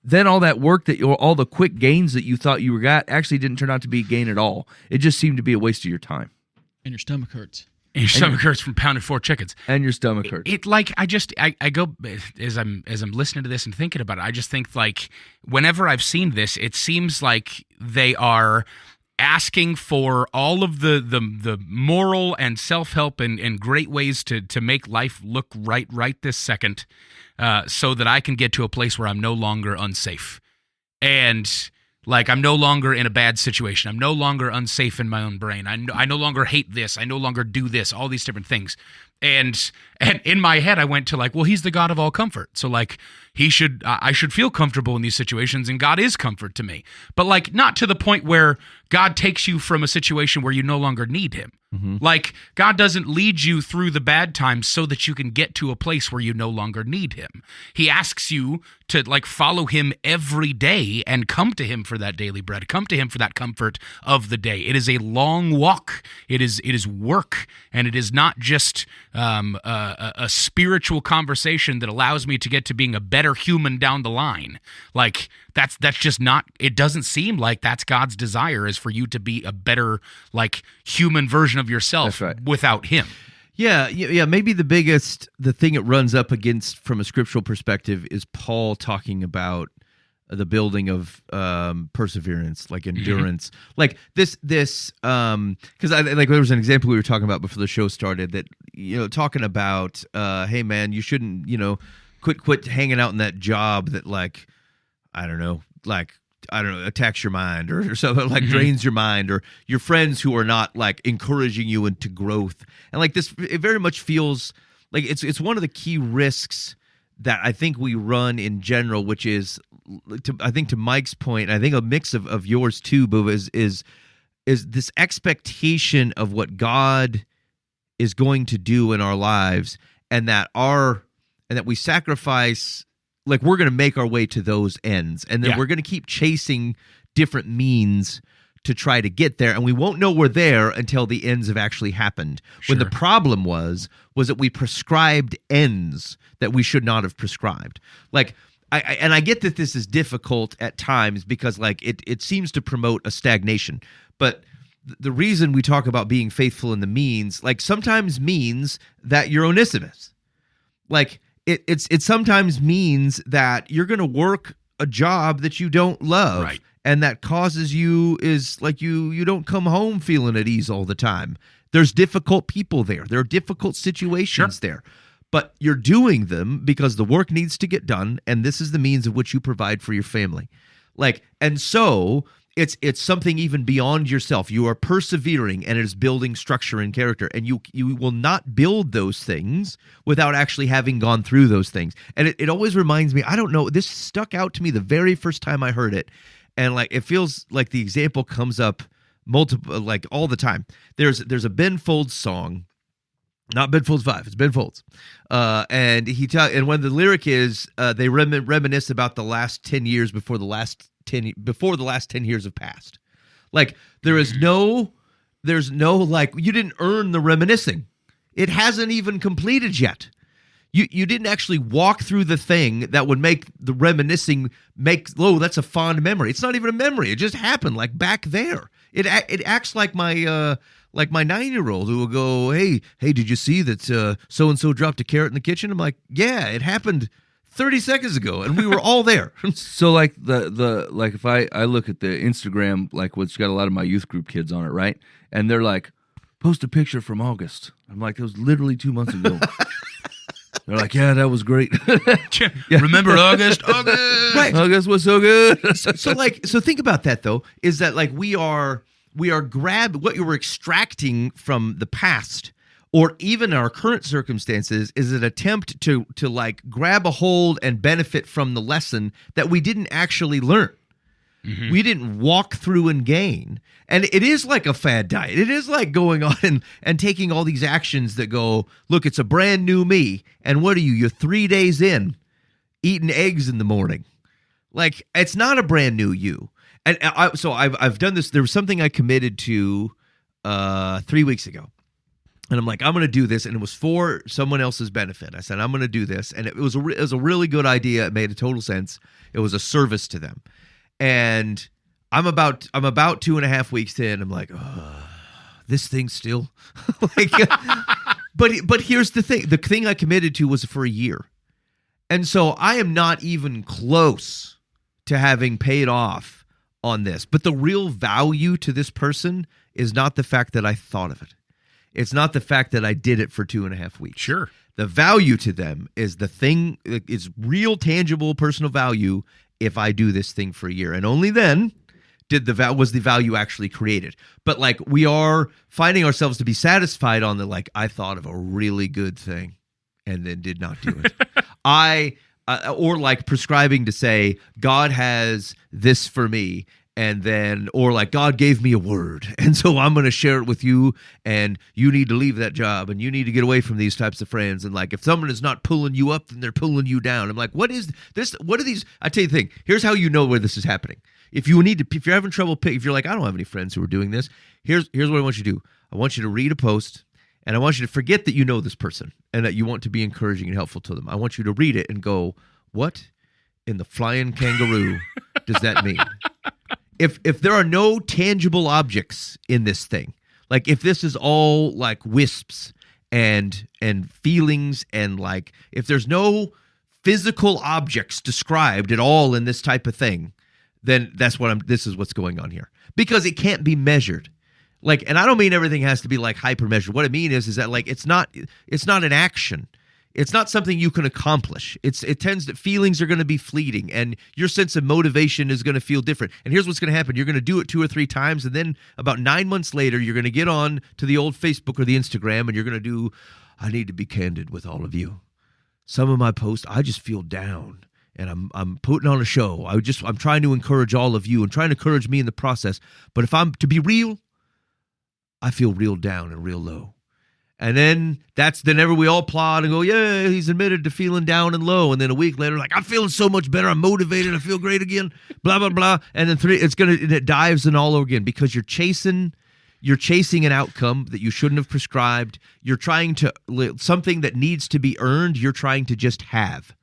then all that work all the quick gains that you thought you got actually didn't turn out to be a gain at all. It just seemed to be a waste of your time. And your stomach hurts. And your stomach hurts from pounding 4 chickens. And your stomach hurts. It like I go as I'm listening to this and thinking about it, I just think like whenever I've seen this, it seems like they are asking for all of the moral and self-help and great ways to make life look right this second, so that I can get to a place where I'm no longer unsafe. And Like, I'm no longer in a bad situation. I'm no longer unsafe in my own brain. I no longer hate this. I no longer do this, all these different things. And in my head, I went to like, well, he's the God of all comfort. So like I should feel comfortable in these situations, and God is comfort to me. But like, not to the point where God takes you from a situation where you no longer need him. Like, God doesn't lead you through the bad times so that you can get to a place where you no longer need him. He asks you to like follow him every day and come to him for that daily bread, come to him for that comfort of the day. It is a long walk. It is work, and it is not just a spiritual conversation that allows me to get to being a better human down the line. Like, that's just not, it doesn't seem like that's God's desire, is for you to be a better like human version of yourself without him. Yeah. Maybe the thing it runs up against from a scriptural perspective is Paul talking about the building of perseverance, like endurance, like this because I like, there was an example we were talking about before the show started that, talking about, hey man, you shouldn't, quit hanging out in that job that like, I don't know, attacks your mind or something, like drains your mind, or your friends who are not like encouraging you into growth. And like this, it very much feels like it's one of the key risks that I think we run in general, which is, I think to Mike's point, I think a mix of yours too, Boo, is this expectation of what God is going to do in our lives, and that we sacrifice. Like, we're going to make our way to those ends, and then we're going to keep chasing different means to try to get there, and we won't know we're there until the ends have actually happened. Sure. When the problem was that we prescribed ends that we should not have prescribed. Like, I get that this is difficult at times because like it seems to promote a stagnation, but the reason we talk about being faithful in the means, like, sometimes means that you're Onesimus. Like, it sometimes means that you're going to work a job that you don't love, right, and that causes you is like you don't come home feeling at ease all the time. There's difficult people there. There are difficult situations there, but you're doing them because the work needs to get done, and this is the means of which you provide for your family. Like, and so it's something even beyond yourself. You are persevering, and it is building structure and character, and you will not build those things without actually having gone through those things. And it always reminds me, I don't know, this stuck out to me the very first time I heard it, and like, it feels like the example comes up multiple, like, all the time. There's a Ben Folds song, not Ben Folds 5, it's Ben Folds, and when the lyric is they reminisce about the last 10 years before the last 10 years have passed. Like, there's no like, you didn't earn the reminiscing. It hasn't even completed yet. You didn't actually walk through the thing that would make the reminiscing that's a fond memory. It's not even a memory. It just happened, like, back there. It acts like my 9-year-old who will go, hey, did you see that so and so dropped a carrot in the kitchen? I'm like, yeah, it happened 30 seconds ago, and we were all there. So like the like, if I look at the Instagram, like, what's got a lot of my youth group kids on it, right? And they're like, post a picture from August. I'm like, that was literally 2 months ago. They're like, yeah, that was great. Remember August? Right. August was so good. So think about that, though, is that like we are what you were extracting from the past, or even our current circumstances, is an attempt to like grab a hold and benefit from the lesson that we didn't actually learn. Mm-hmm. We didn't walk through and gain. And it is like a fad diet. It is like going on and taking all these actions that go, look, it's a brand new me. And what are you? You're 3 days in, eating eggs in the morning. Like, it's not a brand new you. And so I've done this. There was something I committed to 3 weeks ago. And I'm like, I'm going to do this. And it was for someone else's benefit. I said, I'm going to do this. And it was a really good idea. It made a total sense. It was a service to them. And I'm about 2.5 weeks in. I'm like, this thing still like, but here's the thing. The thing I committed to was for a year. And so I am not even close to having paid off on this. But the real value to this person is not the fact that I thought of it. It's not the fact that I did it for 2.5 weeks. Sure. The value to them is the thing, is real, tangible, personal value if I do this thing for a year. And only then was the value actually created. But like we are finding ourselves to be satisfied on the like I thought of a really good thing and then did not do it. Or like prescribing to say God has this for me. And then, or like God gave me a word, and so I'm going to share it with you, and you need to leave that job, and you need to get away from these types of friends. And like, if someone is not pulling you up, then they're pulling you down. I'm like, what is this? What are these? I tell you the thing. Here's how you know where this is happening. If you're having trouble, if you're like, I don't have any friends who are doing this. Here's what I want you to do. I want you to read a post, and I want you to forget that you know this person and that you want to be encouraging and helpful to them. I want you to read it and go, what in the flying kangaroo does that mean? If there are no tangible objects in this thing, like if this is all like wisps and feelings, and like if there's no physical objects described at all in this type of thing, then this is what's going on here, because it can't be measured. Like, and I don't mean everything has to be like hyper measured. What I mean is that like it's not an action. It's not something you can accomplish. It tends that feelings are going to be fleeting, and your sense of motivation is going to feel different. And here's what's going to happen. You're going to do it 2 or 3 times, and then about 9 months later, you're going to get on to the old Facebook or the Instagram, and you're going to do, I need to be candid with all of you. Some of my posts, I just feel down, and I'm putting on a show. I'm trying to encourage all of you and trying to encourage me in the process. But if I'm to be real, I feel real down and real low. And then whenever we all applaud and go, yeah, he's admitted to feeling down and low. And then a week later, like, I'm feeling so much better. I'm motivated. I feel great again. Blah, blah, blah. And then it dives in all over again, because you're chasing an outcome that you shouldn't have prescribed. You're trying to something that needs to be earned. You're trying to just have.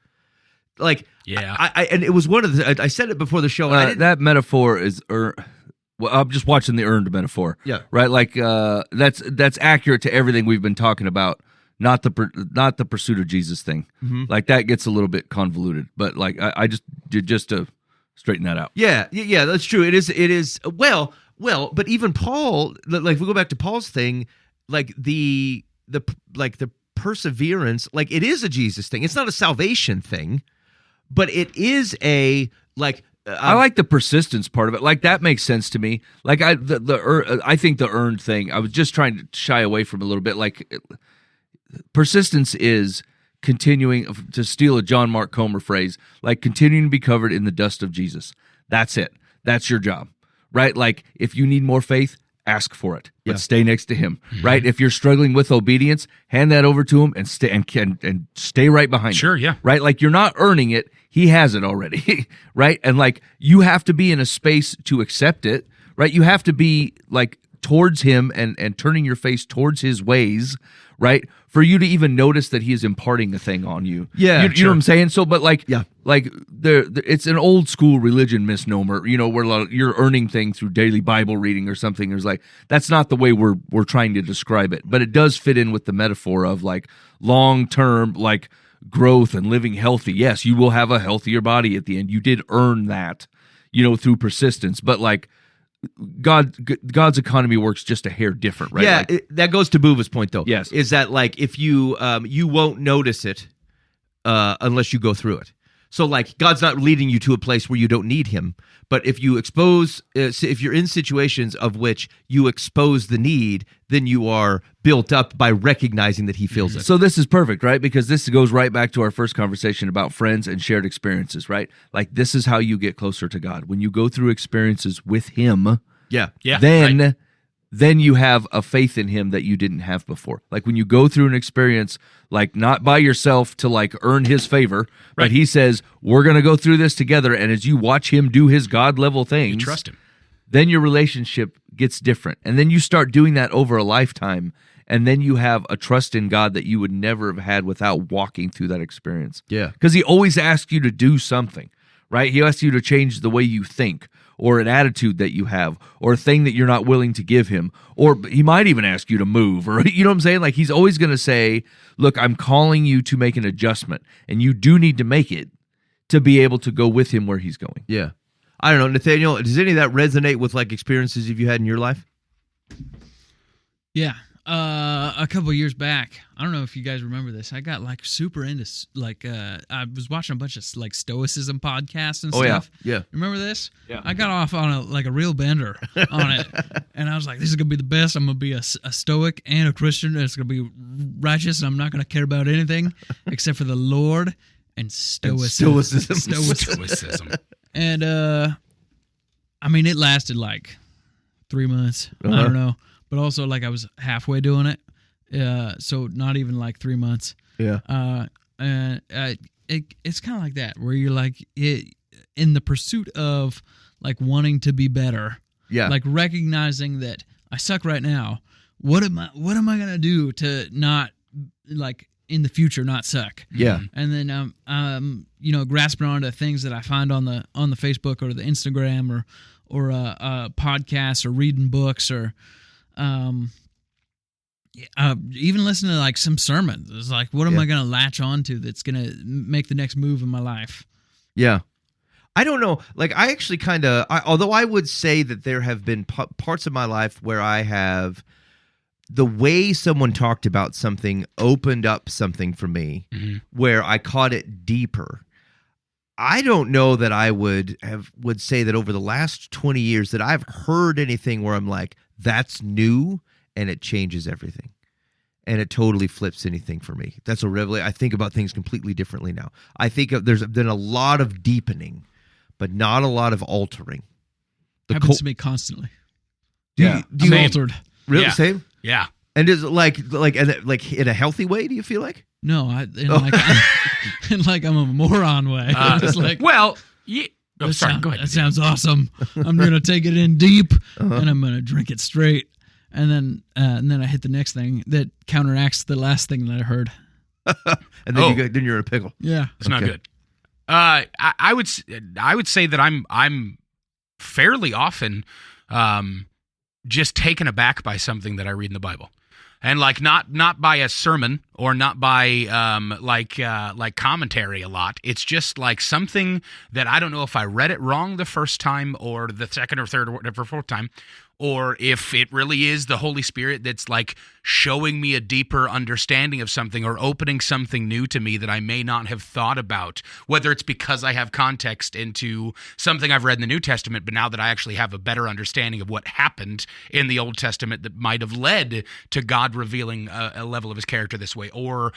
Like, yeah. And it was one of I said it before the show. That metaphor is. Well, I'm just watching the earned metaphor. Yeah. Right. Like that's accurate to everything we've been talking about. Not the pursuit of Jesus thing. Mm-hmm. Like that gets a little bit convoluted. But like I just to straighten that out. Yeah. That's true. It is. Well. But even Paul, like if we go back to Paul's thing, like the perseverance, like it is a Jesus thing. It's not a salvation thing, but it is a like. I like the persistence part of it. Like that makes sense to me. Like I think the earned thing, I was just trying to shy away from a little bit. Like persistence is continuing, to steal a John Mark Comer phrase, like continuing to be covered in the dust of Jesus. That's it. That's your job, right? Like if you need more faith, ask for it, but stay next to him, right? If you're struggling with obedience, hand that over to him and stay right behind him. Sure, yeah. Right? Like you're not earning it. He has it already, right? And like you have to be in a space to accept it, right? You have to be like towards him and turning your face towards his ways, right? For you to even notice that he is imparting a thing on you. Yeah. You know what I'm saying? So, but like, yeah. Like it's an old school religion misnomer, you know, where you're earning things through daily Bible reading or something. It's like, that's not the way we're trying to describe it, but it does fit in with the metaphor of like long-term, like growth and living healthy. Yes, you will have a healthier body at the end. You did earn that, you know, through persistence, but like, God's economy works just a hair different, right? Yeah, like, that goes to Buva's point, though. Yes, is that like if you you won't notice it unless you go through it. So like God's not leading you to a place where you don't need him, but if you if you're in situations of which you expose the need, then you are built up by recognizing that he feels it. So this is perfect, right? Because this goes right back to our first conversation about friends and shared experiences, right? Like this is how you get closer to God. When you go through experiences with him, then you have a faith in him that you didn't have before. Like when you go through an experience, like not by yourself to like earn his favor, but he says, we're going to go through this together. And as you watch him do his God level things, you trust him. Then your relationship gets different. And then you start doing that over a lifetime. And then you have a trust in God that you would never have had without walking through that experience. Yeah. Because he always asks you to do something, right? He asks you to change the way you think, or an attitude that you have, or a thing that you're not willing to give him, or he might even ask you to move, or you know what I'm saying? Like he's always going to say, look, I'm calling you to make an adjustment, and you do need to make it to be able to go with him where he's going. Yeah. I don't know, Nathaniel, does any of that resonate with like experiences you've had in your life? Yeah. A couple of years back, I don't know if you guys remember this. I got like super into I was watching a bunch of like stoicism podcasts and stuff. Yeah. Remember this? Yeah. I got off on a real bender on it, and I was like, "This is gonna be the best. I'm gonna be a stoic and a Christian. And it's gonna be righteous, and I'm not gonna care about anything except for the Lord and stoicism. Stoicism. And I mean, it lasted like 3 months. I don't know. But also, like, I was halfway doing it, so not even like 3 months. Yeah. And it's kind of like that, where you're like in the pursuit of like wanting to be better. Yeah. Like recognizing that I suck right now. What am I gonna do to not like in the future not suck? Yeah. And then grasping onto things that I find on the Facebook or the Instagram or podcasts or reading books or even listening to like some sermons. It's like, what am I going to latch onto that's going to make the next move in my life? Yeah. I don't know. Like, I actually kind of, although I would say that there have been parts of my life where I have, the way someone talked about something opened up something for me where I caught it deeper. I don't know that I would say that over the last 20 years that I've heard anything where I'm like, that's new and it changes everything. And it totally flips anything for me. That's a revelation. I think about things completely differently now. I think there's been a lot of deepening, but not a lot lot of altering. Happens to me constantly. Do you I'm altered. Really? Yeah. Same? Yeah. And is it like in a healthy way, do you feel like? No, in like I'm a moron way. It's like, Well, yeah. Oh, sorry. Go ahead. That sounds awesome. I'm gonna take it in deep, and I'm gonna drink it straight, and then I hit the next thing that counteracts the last thing that I heard. And then then you're in a pickle. Yeah, It's not good. I would say that I'm fairly often just taken aback by something that I read in the Bible. And like not by a sermon or not by like commentary a lot. It's just like something that I don't know if I read it wrong the first time or the second or third or whatever fourth time, or if it really is the Holy Spirit that's like showing me a deeper understanding of something or opening something new to me that I may not have thought about, whether it's because I have context into something I've read in the New Testament, but now that I actually have a better understanding of what happened in the Old Testament that might have led to God revealing a level of his character this way, or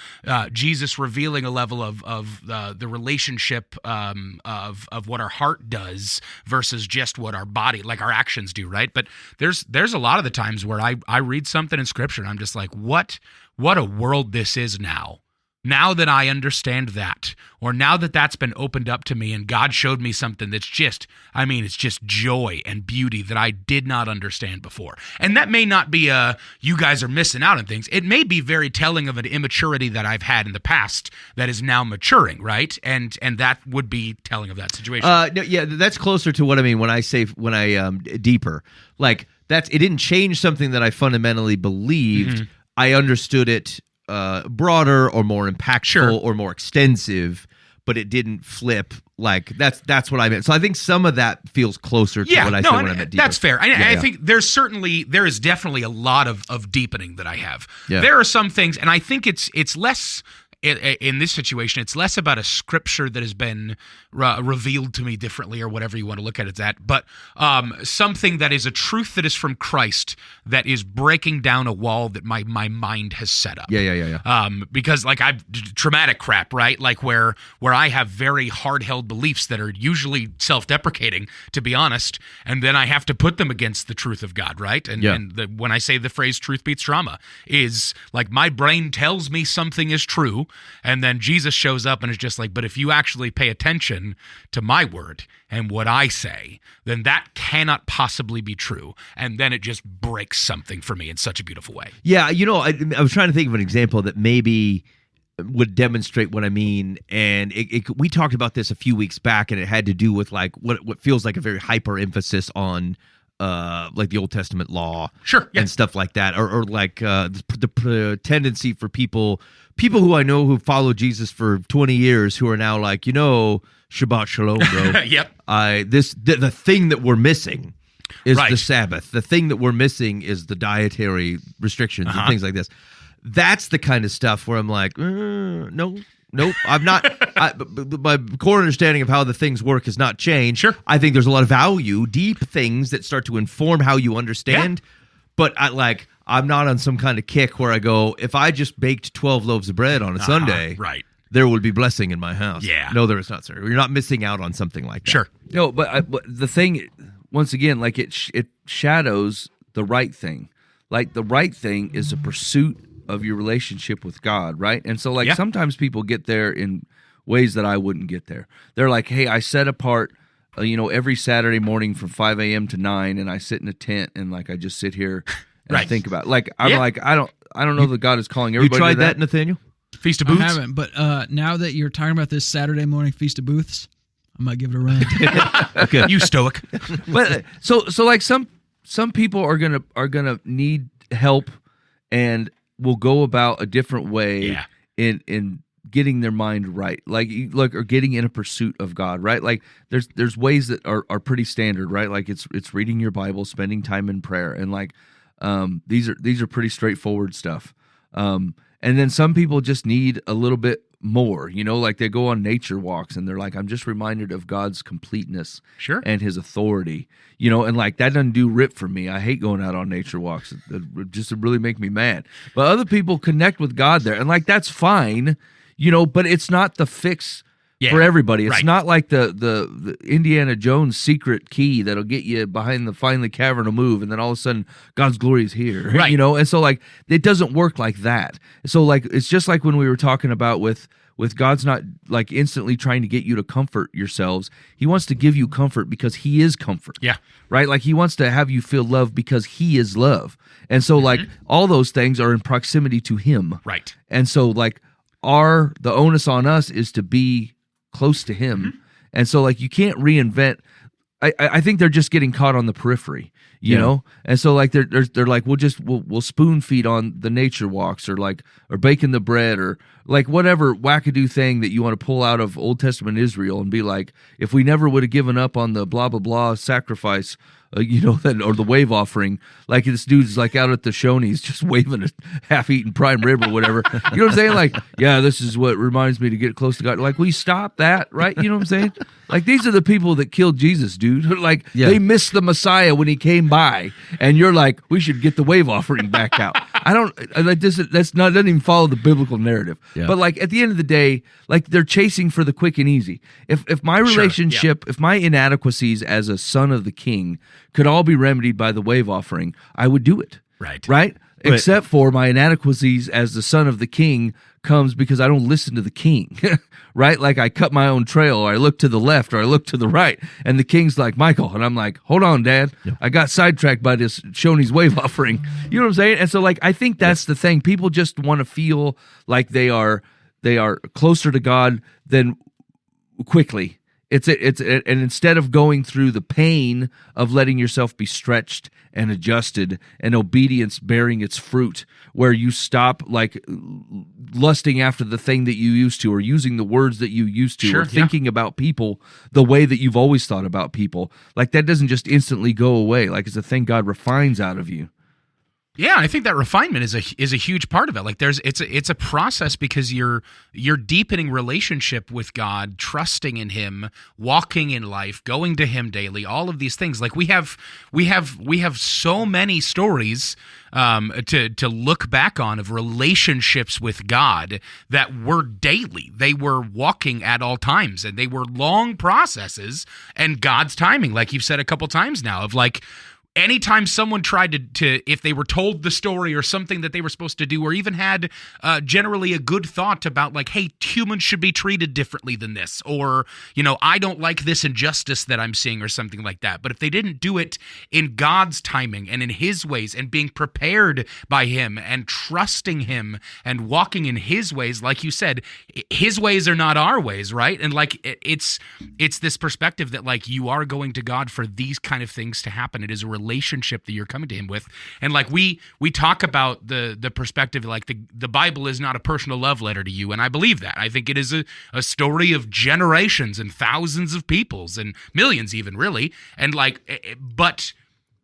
Jesus revealing a level of the relationship of what our heart does versus just what our body, like our actions do, right? But there's a lot of the times where I read something in Scripture and I'm just like, what a world this is now. Now that I understand that, or now that that's been opened up to me and God showed me something that's just, it's just joy and beauty that I did not understand before. And that may not be you guys are missing out on things. It may be very telling of an immaturity that I've had in the past that is now maturing, right? And that would be telling of that situation. No, yeah, that's closer to what I mean when I say deeper. Like it didn't change something that I fundamentally believed. I understood it broader or more impactful or more extensive, but it didn't flip. Like that's what I meant. So I think some of that feels closer to what I said when I meant deeper. That's fair. I think there is definitely a lot of deepening that I have. Yeah. There are some things, and I think it's less. In this situation, it's less about a scripture that has been revealed to me differently or whatever you want to look at it at, but something that is a truth that is from Christ that is breaking down a wall that my mind has set up. Yeah. Because like traumatic crap, right? Like where I have very hard-held beliefs that are usually self-deprecating, to be honest, and then I have to put them against the truth of God, right? And when I say the phrase "truth beats drama," is like my brain tells me something is true. And then Jesus shows up and is just like, but if you actually pay attention to my word and what I say, then that cannot possibly be true. And then it just breaks something for me in such a beautiful way. Yeah, I was trying to think of an example that maybe would demonstrate what I mean. And we talked about this a few weeks back, and it had to do with like what feels like a very hyper emphasis on like the Old Testament law, and stuff like that, or like the tendency for people who I know who followed Jesus for 20 years who are now like, Shabbat Shalom, bro. Yep. The thing that we're missing is Right. the Sabbath. The thing that we're missing is the dietary restrictions and things like this. That's the kind of stuff where I'm like, no, nope. I'm not. My core understanding of how the things work has not changed. Sure. I think there's a lot of value, deep things that start to inform how you understand. But I'm not on some kind of kick where I go, if I just baked 12 loaves of bread on a Sunday, Right. there will be blessing in my house. Yeah. No, there is not, sir. You're not missing out on something like that. Sure. No, but the thing, once again, like it shadows the right thing. Like the right thing is a pursuit of your relationship with God, right? And so like sometimes people get there in ways that I wouldn't get there. They're like, hey, I set apart, every Saturday morning from 5 a.m. to 9, and I sit in a tent and like I just sit here and I think about it. Like I'm like I don't know that God is calling You everybody. tried to that, Nathaniel? Feast of I Booths. haven't, but now that you're talking about this Saturday morning Feast of Booths, I might give it a run. Okay. You stoic. But so like some people are gonna need help and will go about a different way in getting their mind right, or getting in a pursuit of God, right? Like there's ways that are pretty standard, right? Like it's reading your Bible, spending time in prayer, and like these are pretty straightforward stuff. And then some people just need a little bit more, like they go on nature walks and they're like, I'm just reminded of God's completeness and his authority, and like that doesn't do rip for me. I hate going out on nature walks. It just really make me mad. But other people connect with God there, and like that's fine, but it's not the fix for everybody. It's not like the Indiana Jones secret key that'll get you behind the finally cavern will move, and then all of a sudden God's glory is here, Right. And so like it doesn't work like that. So like it's just like when we were talking about with God's not like instantly trying to get you to comfort yourselves. He wants to give you comfort because he is comfort. Yeah. Right? Like he wants to have you feel love because he is love. And so like all those things are in proximity to him. Right. And so like the onus on us is to be close to him. And so like you can't reinvent. I think they're just getting caught on the periphery, you know? And so like they're like, we'll spoon feed on the nature walks or baking the bread or like whatever wackadoo thing that you want to pull out of Old Testament Israel and be like, if we never would have given up on the blah, blah, blah sacrifice, or the wave offering, like this dude's like out at the Shoney's just waving a half-eaten prime rib or whatever. You know what I'm saying? Like, yeah, this is what reminds me to get close to God. Like, we stop that, right? You know what I'm saying? Like, these are the people that killed Jesus, dude. Like, they missed the Messiah when he came by, and you're like, we should get the wave offering back out. I don't like this. Doesn't even follow the biblical narrative. Yeah. But like at the end of the day, like they're chasing for the quick and easy. If my relationship, if my inadequacies as a son of the King could all be remedied by the wave offering, I would do it. Right. Except for my inadequacies as the son of the King comes because I don't listen to the King, right? Like I cut my own trail, or I look to the left, or I look to the right, and the King's like, Michael, and I'm like, hold on, Dad, I got sidetracked by this Shoney's wave offering. You know what I'm saying? And so, like, I think that's the thing. People just want to feel like they are closer to God than quickly. And instead of going through the pain of letting yourself be stretched and adjusted and obedience bearing its fruit, where you stop like lusting after the thing that you used to, or using the words that you used to, or thinking about people the way that you've always thought about people, like that doesn't just instantly go away. Like it's a thing God refines out of you. Yeah, I think that refinement is a huge part of it. Like it's a process because you're deepening relationship with God, trusting in him, walking in life, going to him daily, all of these things. Like we have so many stories to look back on of relationships with God that were daily. They were walking at all times, and they were long processes, and God's timing, like you've said a couple times now, of like anytime someone tried to, if they were told the story or something that they were supposed to do, or even had generally a good thought about like, hey, humans should be treated differently than this, or, I don't like this injustice that I'm seeing, or something like that. But if they didn't do it in God's timing and in his ways, and being prepared by him and trusting him and walking in his ways, like you said, his ways are not our ways, right? And like it's this perspective that like you are going to God for these kind of things to happen. It is a relationship that you're coming to him with. And like we talk about the perspective, like the Bible is not a personal love letter to you, and I believe that. I think it is a story of generations and thousands of peoples and millions even, really. And like, but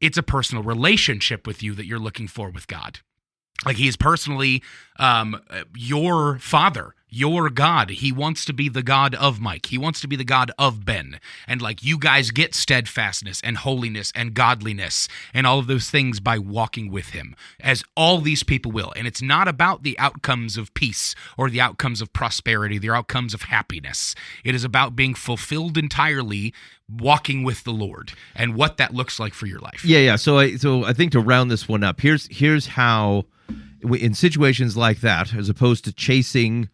it's a personal relationship with you that you're looking for with God. Like he is personally your father, your God. He wants to be the God of Mike. He wants to be the God of Ben. And like you guys get steadfastness and holiness and godliness and all of those things by walking with him, as all these people will. And it's not about the outcomes of peace or the outcomes of prosperity, the outcomes of happiness. It is about being fulfilled entirely, walking with the Lord, and what that looks like for your life. Yeah. So I think to round this one up, here's how, in situations like that, as opposed to chasing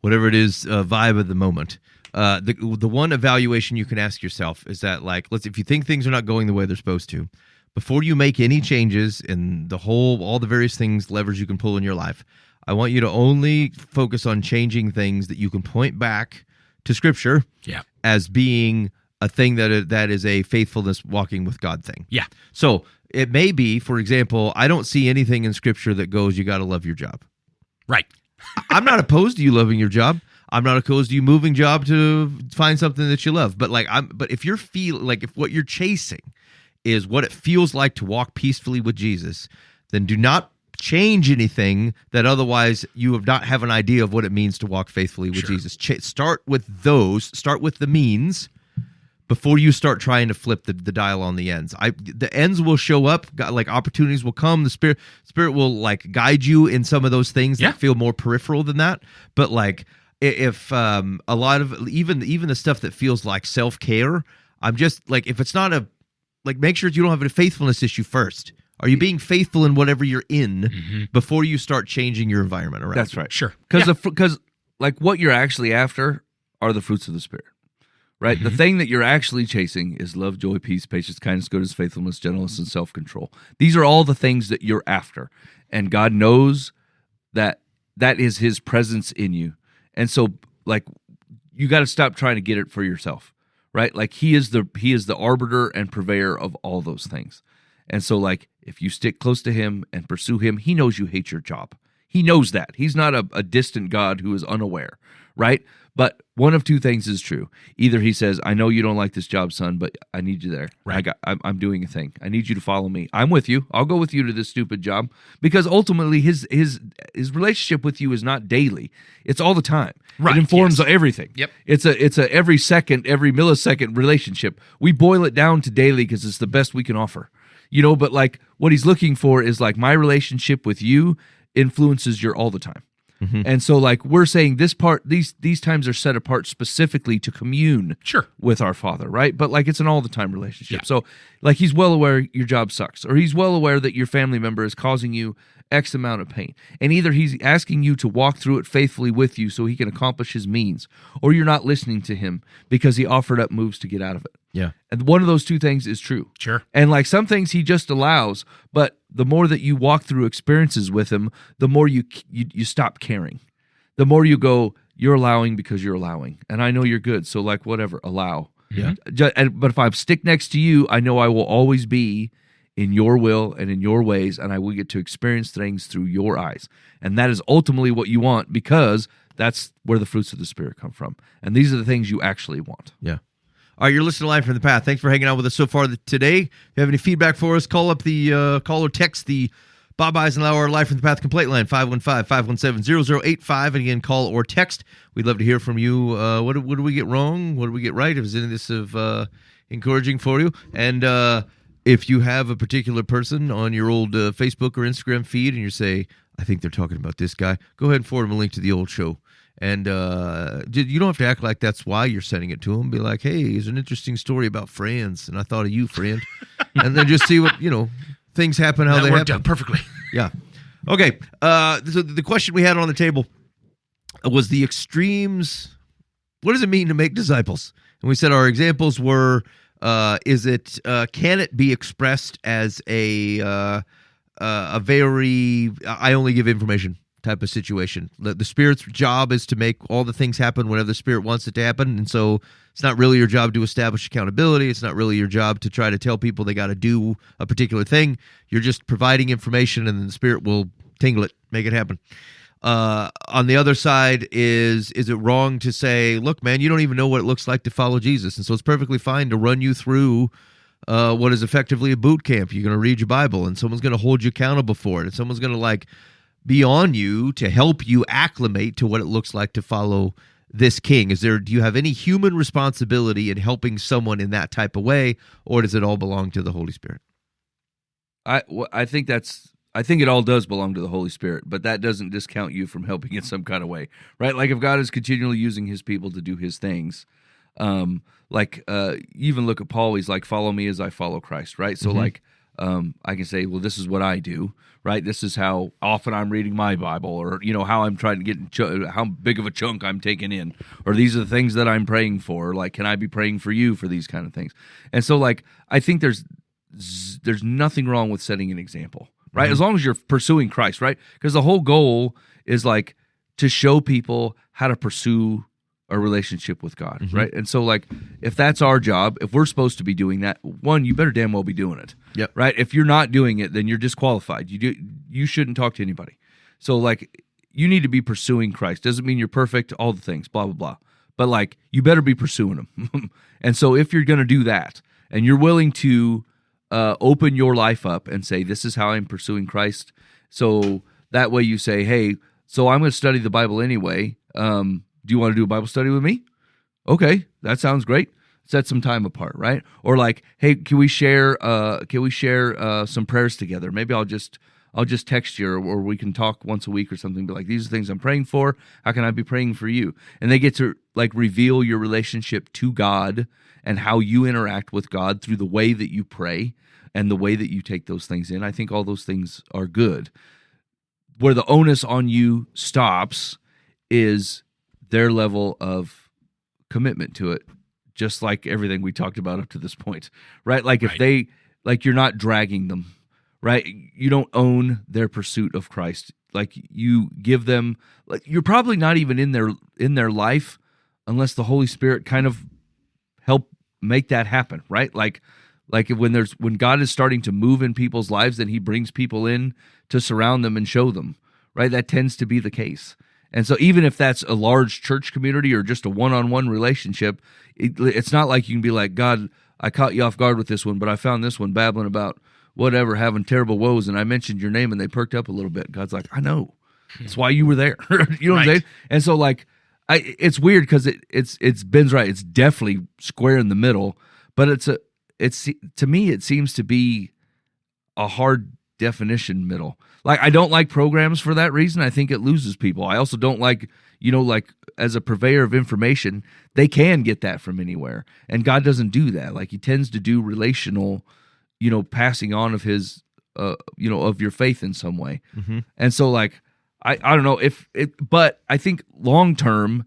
whatever it is vibe of the moment, the one evaluation you can ask yourself is that, like, if you think things are not going the way they're supposed to, before you make any changes in all the various things, levers you can pull in your life, I want you to only focus on changing things that you can point back to Scripture as being a thing that is a faithfulness walking with God thing. Yeah. So it may be, for example, I don't see anything in Scripture that goes, you got to love your job. Right. I'm not opposed to you loving your job. I'm not opposed to you moving job to find something that you love. But but if you're if what you're chasing is what it feels like to walk peacefully with Jesus, then do not change anything that otherwise you have an idea of what it means to walk faithfully with Jesus. Start with the means before you start trying to flip the dial on the ends. The ends will show up, like opportunities will come. The Spirit will like guide you in some of those things that feel more peripheral than that. But like if a lot of even the stuff that feels like self-care, I'm just like, if it's not make sure you don't have a faithfulness issue first. Are you being faithful in whatever you're in before you start changing your environment around? That's right. Sure. Because like what you're actually after are the fruits of the Spirit. Right? The thing that you're actually chasing is love, joy, peace, patience, kindness, goodness, faithfulness, gentleness, and self-control. These are all the things that you're after. And God knows that is his presence in you. And so, like, you got to stop trying to get it for yourself, right? Like, he is the arbiter and purveyor of all those things. And so, like, if you stick close to him and pursue him, he knows you hate your job. He knows that. He's not a distant God who is unaware, right? But one of two things is true. Either he says, I know you don't like this job, son, but I need you there. Right. I'm doing a thing. I need you to follow me. I'm with you. I'll go with you to this stupid job. Because ultimately his relationship with you is not daily. It's all the time. Right. It informs everything. Yep. It's a every second, every millisecond relationship. We boil it down to daily because it's the best we can offer. But like what he's looking for is like my relationship with you influences your all the time. And so, like, we're saying these times are set apart specifically to commune with our Father, right? But, like, it's an all-the-time relationship. Yeah. So, like, he's well aware your job sucks, or he's well aware that your family member is causing you X amount of pain. And either he's asking you to walk through it faithfully with you so he can accomplish his means, or you're not listening to him because he offered up moves to get out of it. Yeah. And one of those two things is true. Sure. And like some things he just allows, but the more that you walk through experiences with him, the more you stop caring. The more you go, you're allowing because you're allowing. And I know you're good, so like whatever, allow. Yeah. But if I stick next to you, I know I will always be in your will and in your ways, and I will get to experience things through your eyes. And that is ultimately what you want, because that's where the fruits of the Spirit come from. And these are the things you actually want. Yeah. All right, you're listening to Live from the Path. Thanks for hanging out with us so far today. If you have any feedback for us, call or text the Bob Eisenhower Live from the Path complaint line, 515-517-0085. And again, call or text. We'd love to hear from you. What do we get wrong? What do we get right? If there's any of this encouraging for you. And if you have a particular person on your old Facebook or Instagram feed and you say, I think they're talking about this guy, go ahead and forward them a link to the old show. And you don't have to act like that's why you're sending it to them. Be like, hey, here's an interesting story about friends, and I thought of you, friend. And then just see what, things happen how That they worked happen. out perfectly. Yeah. Okay. So the question we had on the table was the extremes. What does it mean to make disciples? And we said our examples were, can it be expressed as a very, I only give information type of situation. The Spirit's job is to make all the things happen whenever the Spirit wants it to happen. And so it's not really your job to establish accountability. It's not really your job to try to tell people they got to do a particular thing. You're just providing information, and then the Spirit will tingle it, make it happen. On the other side, is it wrong to say, look, man, you don't even know what it looks like to follow Jesus. And so it's perfectly fine to run you through what is effectively a boot camp. You're going to read your Bible, and someone's going to hold you accountable for it, and someone's going to like be on you to help you acclimate to what it looks like to follow this king. Do you have any human responsibility in helping someone in that type of way, or does it all belong to the Holy Spirit? I think it all does belong to the Holy Spirit, but that doesn't discount you from helping in some kind of way, right? Like if God is continually using his people to do his things, even look at Paul, he's like, follow me as I follow Christ, right? So like, I can say, well, this is what I do, right? This is how often I'm reading my Bible, or, how I'm trying to get, how big of a chunk I'm taking in, or these are the things that I'm praying for. Like, can I be praying for you for these kind of things? And so like, I think there's nothing wrong with setting an example, right? As long as you're pursuing Christ, right? Because the whole goal is like to show people how to pursue a relationship with God, right? And so like, if that's our job, if we're supposed to be doing that, one, you better damn well be doing it. Yep. Right? If you're not doing it, then you're disqualified. You shouldn't talk to anybody. So like, you need to be pursuing Christ. Doesn't mean you're perfect, all the things, blah, blah, blah. But like, you better be pursuing him. And so if you're going to do that, and you're willing to open your life up and say, this is how I'm pursuing Christ. So that way you say, hey, so I'm going to study the Bible anyway. Do you want to do a Bible study with me? Okay, that sounds great. Set some time apart, right? Or like, hey, can we share some prayers together? Maybe I'll just text you, or we can talk once a week or something. Be like, these are things I'm praying for. How can I be praying for you? And they get to like reveal your relationship to God and how you interact with God through the way that you pray and the way that you take those things in. I think all those things are good. Where the onus on you stops is their level of commitment to it, just like everything we talked about up to this point, right? Like if they, like you're not dragging them, right? You don't own their pursuit of Christ. Like you give them, like you're probably not even in their life unless the Holy Spirit kind of help make that happen, right? Like when God is starting to move in people's lives, then he brings people in to surround them and show them, right? That tends to be the case. And so even if that's a large church community or just a one-on-one relationship, it's not like you can be like, God, I caught you off guard with this one, but I found this one babbling about whatever, having terrible woes, and I mentioned your name and they perked up a little bit. God's like, I know. That's why you were there. You know what I'm saying? And so like, it's weird because it's Ben's right. It's definitely square in the middle, but to me, it seems to be a hard definition middle. Like, I don't like programs for that reason. I think it loses people. I also don't like, like as a purveyor of information, they can get that from anywhere. And God doesn't do that. Like he tends to do relational, passing on of his, of your faith in some way. And so like, I don't know but I think long term,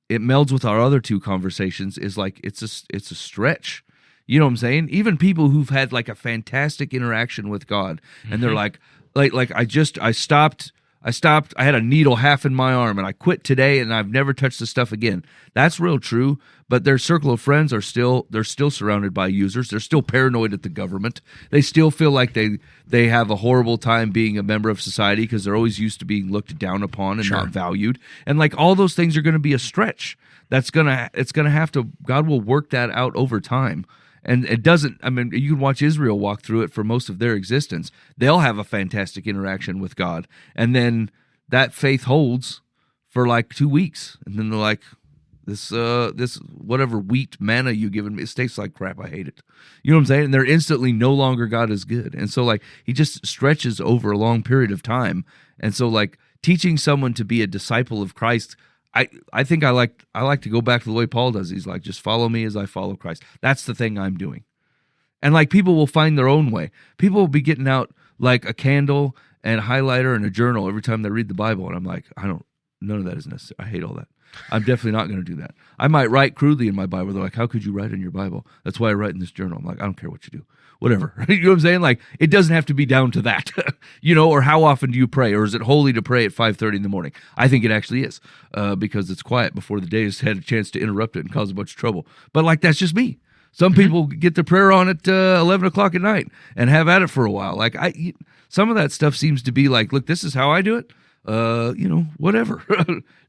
it melds with our other two conversations is like, it's a stretch. You know what I'm saying? Even people who've had like a fantastic interaction with God, and they're like I stopped. I had a needle half in my arm, and I quit today, and I've never touched the stuff again. That's real true. But their circle of friends they're still surrounded by users. They're still paranoid at the government. They still feel like they have a horrible time being a member of society because they're always used to being looked down upon and not valued. And like all those things are going to be a stretch. It's gonna have to. God will work that out over time. And it doesn't, I mean, you can watch Israel walk through it for most of their existence. They'll have a fantastic interaction with God. And then that faith holds for like 2 weeks. And then they're like, this whatever wheat manna you given me, it tastes like crap. I hate it. You know what I'm saying? And they're instantly no longer God is good. And so like, he just stretches over a long period of time. And so like teaching someone to be a disciple of Christ, I think I like to go back to the way Paul does. He's like, just follow me as I follow Christ. That's the thing I'm doing. And like people will find their own way. People will be getting out like a candle and a highlighter and a journal every time they read the Bible. And I'm like, none of that is necessary. I hate all that. I'm definitely not going to do that. I might write crudely in my Bible. They're like, how could you write in your Bible? That's why I write in this journal. I'm like, I don't care what you do. Whatever. You know what I'm saying? Like, it doesn't have to be down to that, or how often do you pray? Or is it holy to pray at 5:30 in the morning? I think it actually is because it's quiet before the day has had a chance to interrupt it and cause a bunch of trouble. But like, that's just me. Some people get their prayer on at 11 o'clock at night and have at it for a while. Like some of that stuff seems to be like, look, this is how I do it. Whatever,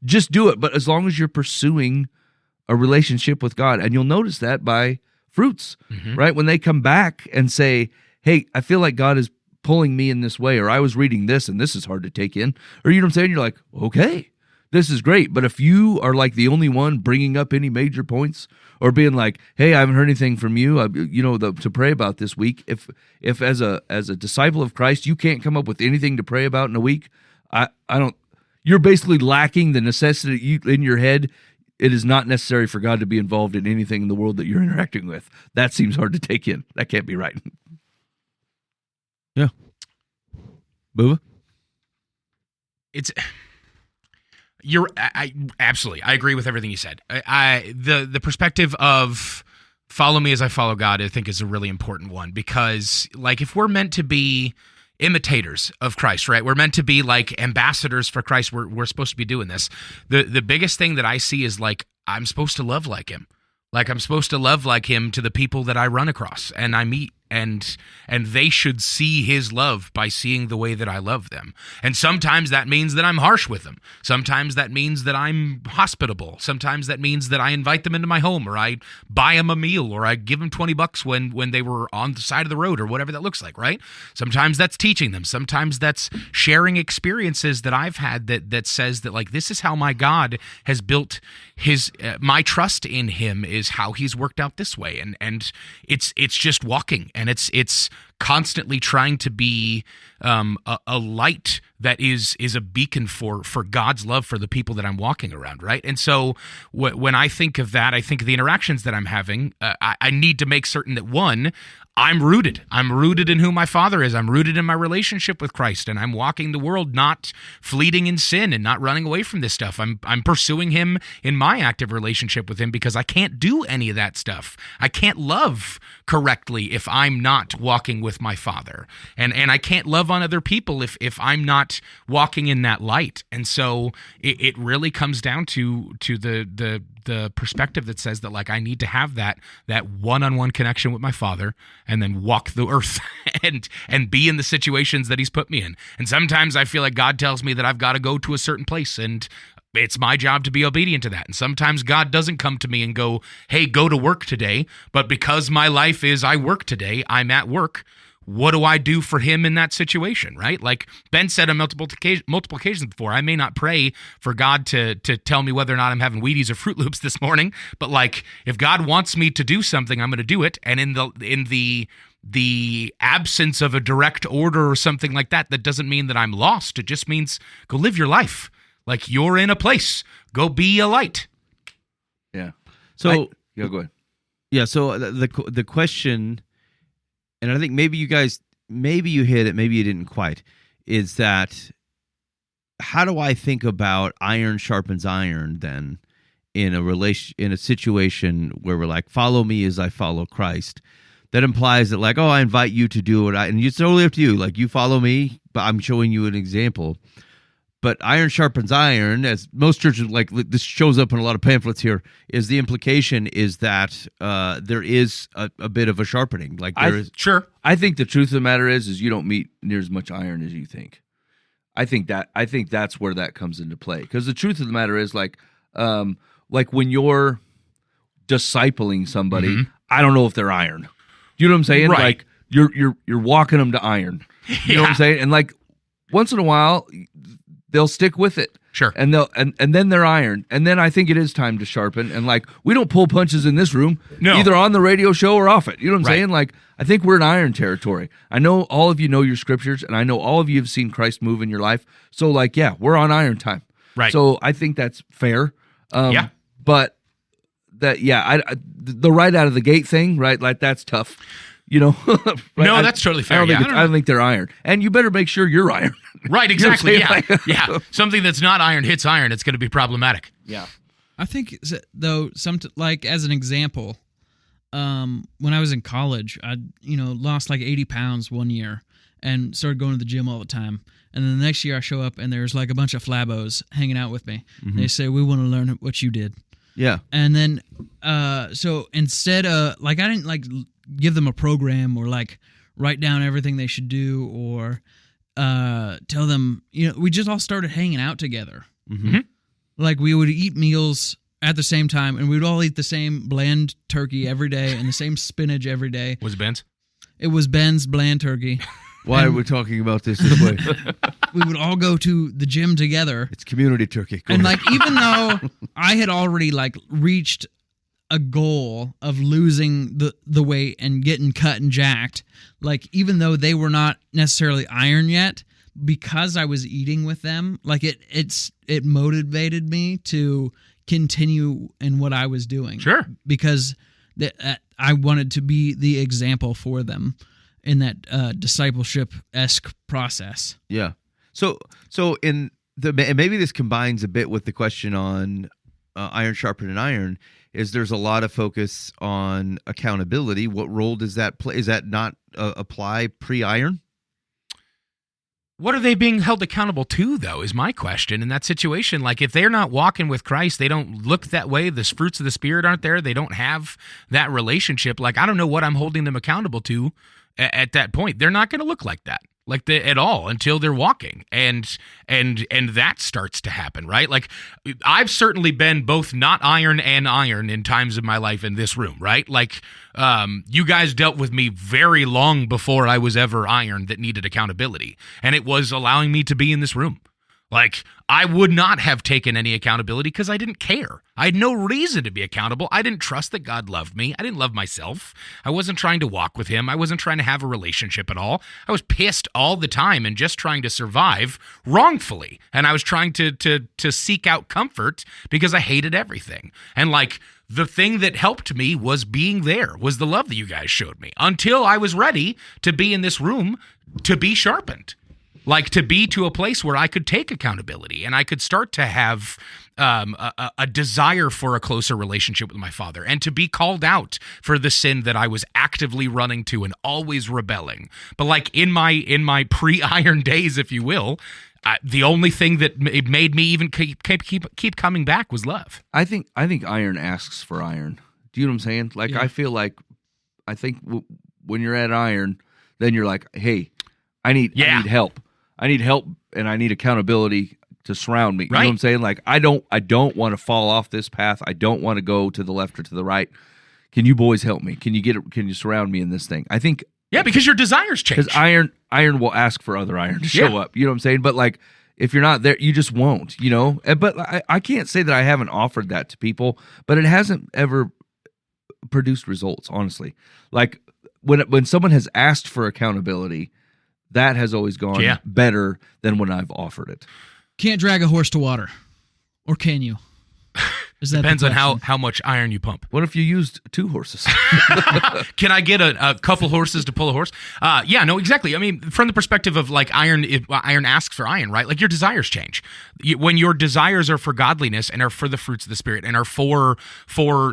just do it. But as long as you're pursuing a relationship with God, and you'll notice that by fruits, right? When they come back and say, hey, I feel like God is pulling me in this way, or I was reading this and this is hard to take in, or you know what I'm saying? You're like, okay, this is great. But if you are like the only one bringing up any major points or being like, hey, I haven't heard anything from you, to pray about this week. If as a disciple of Christ, you can't come up with anything to pray about in a week, I don't, you're basically lacking the necessity in your head. It is not necessary for God to be involved in anything in the world that you're interacting with. That seems hard to take in. That can't be right. Yeah. Booba? I absolutely, I agree with everything you said. The perspective of follow me as I follow God, I think is a really important one, because like if we're meant to be imitators of Christ, right? We're meant to be like ambassadors for Christ. We're supposed to be doing this. The biggest thing that I see is like, I'm supposed to love like him. Like I'm supposed to love like him to the people that I run across and I meet, and they should see his love by seeing the way that I love them. And sometimes that means that I'm harsh with them. Sometimes that means that I'm hospitable. Sometimes that means that I invite them into my home, or I buy them a meal, or I give them $20 when they were on the side of the road, or whatever that looks like, right? Sometimes that's teaching them. Sometimes that's sharing experiences that I've had that says that like, this is how my God has built his my trust in him is how he's worked out this way. And it's just walking. And it's constantly trying to be a light that is a beacon for God's love for the people that I'm walking around, right? And so when I think of that, I think of the interactions that I'm having. I need to make certain that, one, I'm rooted. I'm rooted in who my Father is. I'm rooted in my relationship with Christ, and I'm walking the world not fleeting in sin and not running away from this stuff. I'm pursuing him in my active relationship with him, because I can't do any of that stuff. I can't love correctly if I'm not walking with my Father. And I can't love on other people if I'm not walking in that light. And so it really comes down to the perspective that says that like I need to have that one-on-one connection with my Father, and then walk the earth and be in the situations that he's put me in. And sometimes I feel like God tells me that I've got to go to a certain place, and it's my job to be obedient to that. And sometimes God doesn't come to me and go, hey, go to work today. But because my life is I work today, I'm at work. What do I do for him in that situation, right? Like Ben said on multiple occasions before, I may not pray for God to tell me whether or not I'm having Wheaties or Fruit Loops this morning, but like if God wants me to do something, I'm going to do it. And in the absence of a direct order or something like that, that doesn't mean that I'm lost. It just means go live your life. Like you're in a place, go be a light. Yeah. So go ahead. Yeah. So the question, and I think maybe you hit it, maybe you didn't quite, is that how do I think about iron sharpens iron then in a situation where we're like, follow me as I follow Christ? That implies that like, oh, I invite you to do and it's totally up to you. Like you follow me, but I'm showing you an example. But iron sharpens iron, as most churches, like this shows up in a lot of pamphlets here, is the implication is that there is a bit of a sharpening. Like there is. Sure. I think the truth of the matter is you don't meet near as much iron as you think. I think that's where that comes into play. Because the truth of the matter is like when you're discipling somebody, I don't know if they're iron. You know what I'm saying? Right. Like you're walking them to iron. You know what I'm saying? And like once in a while, they'll stick with it. Sure. And they'll and then they're iron. And then I think it is time to sharpen. And like we don't pull punches in this room, either on the radio show or off it. You know what I'm saying? Like I think we're in iron territory. I know all of you know your scriptures, and I know all of you have seen Christ move in your life. So like, yeah, we're on iron time. Right. So I think that's fair. Yeah. But the right out of the gate thing, right? Like that's tough. You know, right? No, that's totally fair. I don't think they're iron, and you better make sure you're iron. Right, exactly. You know what I'm Yeah, saying? yeah. Something that's not iron hits iron. It's going to be problematic. Yeah. I think though, like as an example, when I was in college, I lost like 80 pounds one year and started going to the gym all the time. And then the next year I show up and there's like a bunch of flabos hanging out with me. Mm-hmm. They say, we want to learn what you did. Yeah. And then, so instead like I didn't like give them a program or like write down everything they should do or tell them, we just all started hanging out together. Mm-hmm. Like we would eat meals at the same time, and we'd all eat the same bland turkey every day and the same spinach every day. Was it Ben's? It was Ben's bland turkey. Why are we talking about this way? We would all go to the gym together. It's community turkey. Go And ahead. like, even though I had already like reached a goal of losing the weight and getting cut and jacked, like even though they were not necessarily iron yet, because I was eating with them, like it motivated me to continue in what I was doing. Sure. Because I wanted to be the example for them in that discipleship-esque process. Yeah. So in and maybe this combines a bit with the question on iron sharpening iron. Is there's a lot of focus on accountability. What role does that play? Is that not apply pre-iron? What are they being held accountable to, though, is my question in that situation. Like, if they're not walking with Christ, they don't look that way, the fruits of the Spirit aren't there, they don't have that relationship, like, I don't know what I'm holding them accountable to at that point. They're not going to look like that, at all, until they're walking, and that starts to happen, right? Like, I've certainly been both not iron and iron in times of my life in this room, right? Like, you guys dealt with me very long before I was ever iron that needed accountability, and it was allowing me to be in this room. Like, I would not have taken any accountability because I didn't care. I had no reason to be accountable. I didn't trust that God loved me. I didn't love myself. I wasn't trying to walk with him. I wasn't trying to have a relationship at all. I was pissed all the time and just trying to survive wrongfully. And I was trying to seek out comfort because I hated everything. And like, the thing that helped me was being there, was the love that you guys showed me, until I was ready to be in this room to be sharpened. Like, to be to a place where I could take accountability and I could start to have a desire for a closer relationship with my Father, and to be called out for the sin that I was actively running to and always rebelling. But like, in my pre-iron days, if you will, the only thing that made me even keep coming back was love. I think iron asks for iron. Do you know what I'm saying? Like, Yeah. I feel like, I think when you're at iron, then you're like, hey, I need help. I need help, and I need accountability to surround me. You know what I'm saying? Like, I don't want to fall off this path. I don't want to go to the left or to the right. Can you boys help me? Can you surround me in this thing? I think, yeah, because your desires change. because iron will ask for other iron to show up. You know what I'm saying? But like, if you're not there, you just won't. You know. But I can't say that I haven't offered that to people, but it hasn't ever produced results. Honestly, like when someone has asked for accountability, that has always gone better than when I've offered it. Can't drag a horse to water, or can you? Is that Depends the on question? how much iron you pump. What if you used 2 horses? Can I get a couple horses to pull a horse? Yeah, no, exactly. I mean, from the perspective of like iron asks for iron, right? Like, your desires change. When your desires are for godliness and are for the fruits of the Spirit and are for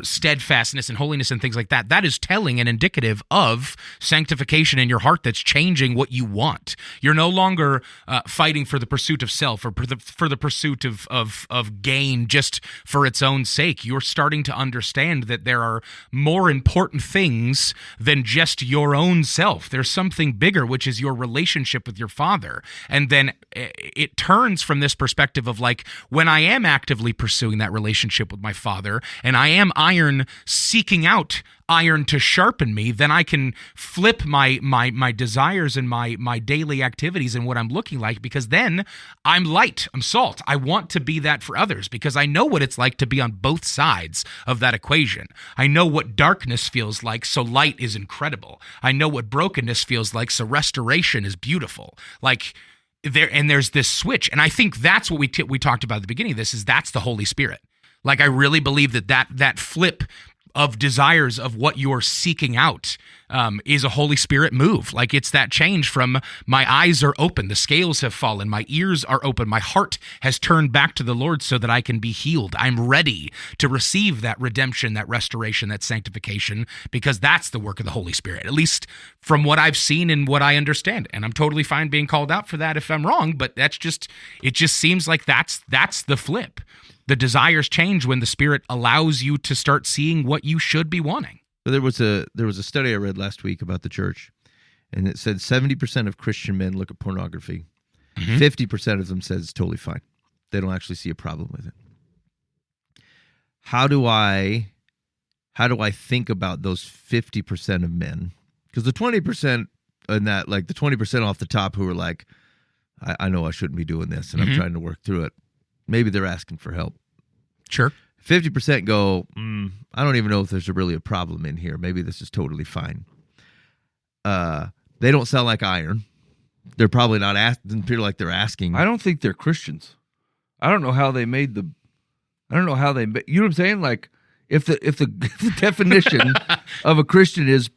steadfastness and holiness and things like that, that is telling and indicative of sanctification in your heart that's changing what you want. You're no longer fighting for the pursuit of self or for the pursuit of gain just for its own sake. You're starting to understand that there are more important things than just your own self. There's something bigger, which is your relationship with your Father. And then it turns from this perspective of like, when I am actively pursuing that relationship with my Father, and I am iron seeking out iron to sharpen me, then I can flip my desires and my daily activities and what I'm looking like, because then I'm light, I'm salt. I want to be that for others because I know what it's like to be on both sides of that equation. I know what darkness feels like, so light is incredible. I know what brokenness feels like, so restoration is beautiful. Like, there's this switch, and I think that's what we talked about at the beginning of this, is that's the Holy Spirit. Like, I really believe that flip of desires of what you're seeking out is a Holy Spirit move. Like, it's that change from my eyes are open, the scales have fallen, my ears are open, my heart has turned back to the Lord so that I can be healed. I'm ready to receive that redemption, that restoration, that sanctification, because that's the work of the Holy Spirit, at least from what I've seen and what I understand. And I'm totally fine being called out for that if I'm wrong, but it just seems like that's the flip. The desires change when the Spirit allows you to start seeing what you should be wanting. There was a study I read last week about the church, and it said 70% of Christian men look at pornography. 50% of them says it's totally fine. They don't actually see a problem with it. how do I think about those 50% of men? Because the 20% and that, like the 20% off the top who are like, I know I shouldn't be doing this and I'm trying to work through it. Maybe they're asking for help. Sure. 50% go, I don't even know if there's really a problem in here. Maybe this is totally fine. They don't sound like iron. They're probably not asking, feel like they're asking. I don't think they're Christians. I don't know how they made the. I don't know how they. You know what I'm saying? Like, if the definition of a Christian is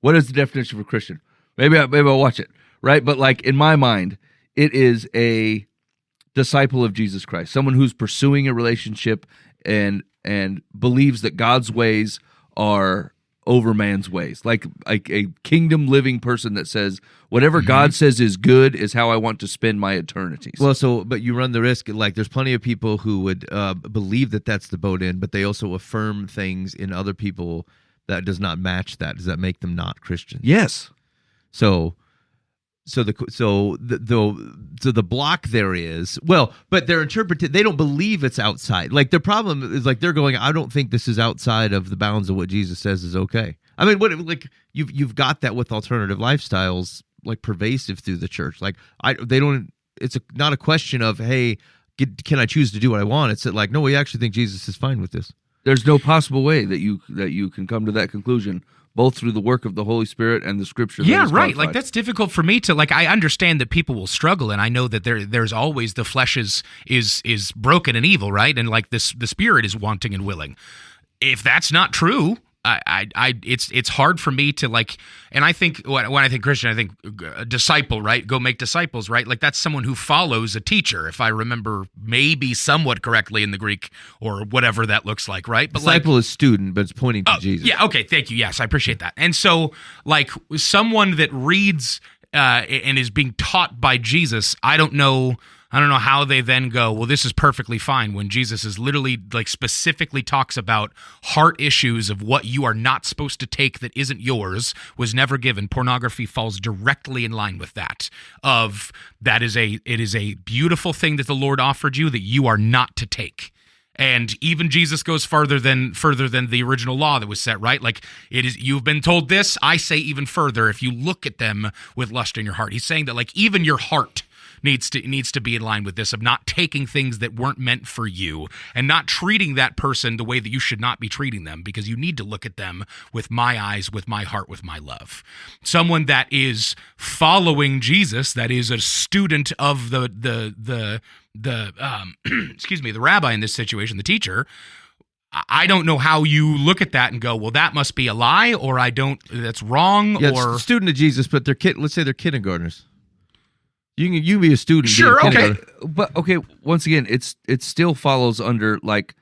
what is the definition of a Christian? Maybe I'll watch it. Right, but like in my mind, it is a disciple of Jesus Christ, someone who's pursuing a relationship and believes that God's ways are over man's ways, like a kingdom living person that says whatever God says is good is how I want to spend my eternities. Well, but you run the risk, like there's plenty of people who would believe that that's the boat in, but they also affirm things in other people that does not match that. Does that make them not Christians? Yes. So the block there is, well, but they're interpreted, they don't believe it's outside. Like their problem is like they're going, I don't think this is outside of the bounds of what Jesus says is okay. I mean, what like you've got that with alternative lifestyles like pervasive through the church. Like it's not a question of, hey, can I choose to do what I want? It's like, no, we actually think Jesus is fine with this. There's no possible way that you can come to that conclusion, both through the work of the Holy Spirit and the Scripture. Yeah, right. Like that's difficult for me to like. I understand that people will struggle, and I know that there's always the flesh is broken and evil, right? And like the spirit is wanting and willing. If that's not true, it's hard for me to like. And I think when I think Christian, I think a disciple, right? Go make disciples, right? Like that's someone who follows a teacher, if I remember maybe somewhat correctly in the Greek or whatever that looks like, right? But disciple is student, but it's pointing to Jesus. Yeah, okay, thank you. Yes, I appreciate that. And so like someone that reads and is being taught by Jesus, I don't know how they then go, well, this is perfectly fine when Jesus is literally like specifically talks about heart issues of what you are not supposed to take that isn't yours, was never given. Pornography falls directly in line with that. It is a beautiful thing that the Lord offered you that you are not to take. And even Jesus goes further than the original law that was set, right? Like it is, you've been told this, I say even further, if you look at them with lust in your heart. He's saying that like even your heart needs to be in line with this, of not taking things that weren't meant for you and not treating that person the way that you should not be treating them, because you need to look at them with my eyes, with my heart, with my love. Someone that is following Jesus, that is a student of the excuse me, the rabbi in this situation, the teacher. I don't know how you look at that and go, well, that must be a lie, or that's wrong. Yeah, or it's a student of Jesus, but let's say they're kindergartners. You can be a student. Sure, okay. But okay, once again, it still follows under like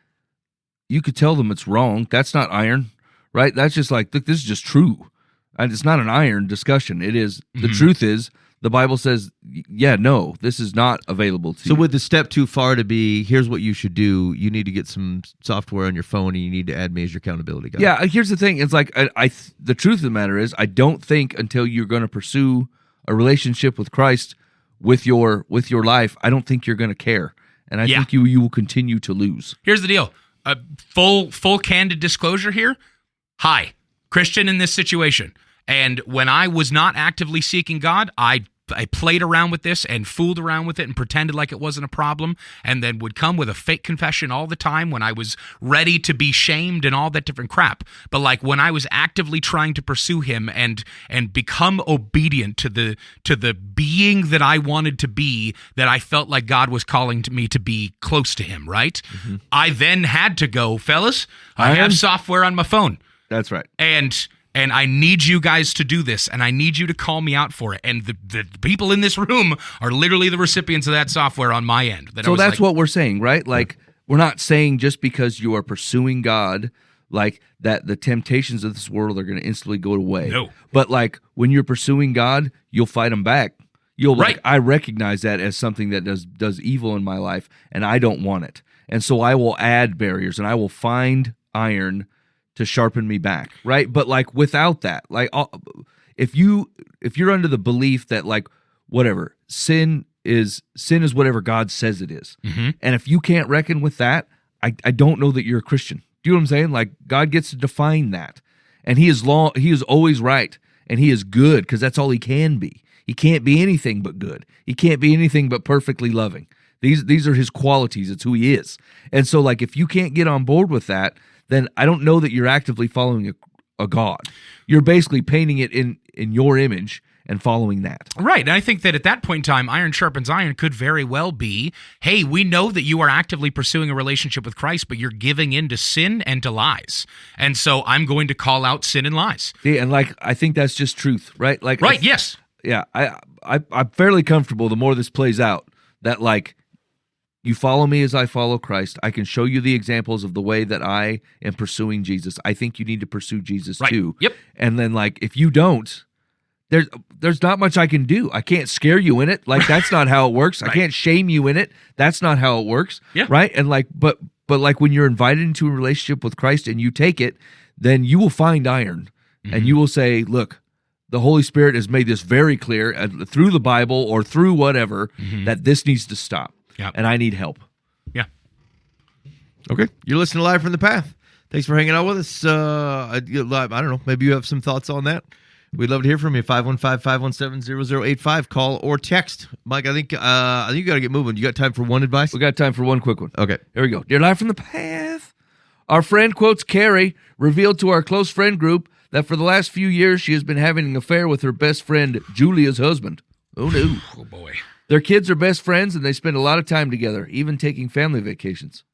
you could tell them it's wrong. That's not iron, right? That's just like, look, this is just true. And it's not an iron discussion. It is the truth is the Bible says, yeah, no, this is not available to you. So with the step too far to be, here's what you should do, you need to get some software on your phone and you need to add me as your accountability guy. Yeah, here's the thing. It's like the truth of the matter is I don't think until you're going to pursue a relationship with Christ with your life, I don't think you're going to care. And I think you will continue to lose. Here's the deal. Full candid disclosure here. Hi, Christian in this situation. And when I was not actively seeking God, I played around with this and fooled around with it and pretended like it wasn't a problem, and then would come with a fake confession all the time when I was ready to be shamed and all that different crap. But like when I was actively trying to pursue him and become obedient to the being that I wanted to be, that I felt like God was calling to me to be close to him, right? Mm-hmm. I then had to go, fellas, I have software on my phone. That's right. And I need you guys to do this, and I need you to call me out for it. And the people in this room are literally the recipients of that software on my end. So that's what we're saying, right? Like, we're not saying just because you are pursuing God, like, that the temptations of this world are going to instantly go away. No. But, like, when you're pursuing God, you'll fight them back. You'll, like, I recognize that as something that does evil in my life, and I don't want it. And so I will add barriers, and I will find iron to sharpen me back, right? But like without that, like if you're under the belief that like whatever sin is whatever God says it is, and if you can't reckon with that, I don't know that you're a Christian. Do you know what I'm saying? Like, God gets to define that. And he is always right. And he is good because that's all he can be. He can't be anything but good. He can't be anything but perfectly loving. These are his qualities. It's who he is. And so, like, if you can't get on board with that, then I don't know that you're actively following a God. You're basically painting it in your image and following that. Right. And I think that at that point in time, iron sharpens iron could very well be, hey, we know that you are actively pursuing a relationship with Christ, but you're giving in to sin and to lies. And so I'm going to call out sin and lies. Yeah, and like, I think that's just truth, right? Like, Right, yes. Yeah, I'm fairly comfortable the more this plays out that, like, you follow me as I follow Christ. I can show you the examples of the way that I am pursuing Jesus. I think you need to pursue Jesus Right. too. Yep. And then, like, if you don't, there's not much I can do. I can't scare you in it. Like, that's not how it works. Right. I can't shame you in it. That's not how it works. Yeah. Right? And like, but like, when you're invited into a relationship with Christ and you take it, then you will find iron and you will say, look, the Holy Spirit has made this very clear through the Bible or through whatever that this needs to stop. Yep. And I need help. Yeah. Okay. You're listening live from the path. Thanks for hanging out with us. I don't know. Maybe you have some thoughts on that. We'd love to hear from you. 515-517-0085. Call or text. Mike, I think you got to get moving. You got time for one advice? We got time for one quick one. Okay. Here we go. Dear Live from the Path. Our friend quotes Carrie, revealed to our close friend group that for the last few years she has been having an affair with her best friend, Julia's husband. Oh, no. Oh, boy. Their kids are best friends, and they spend a lot of time together, even taking family vacations.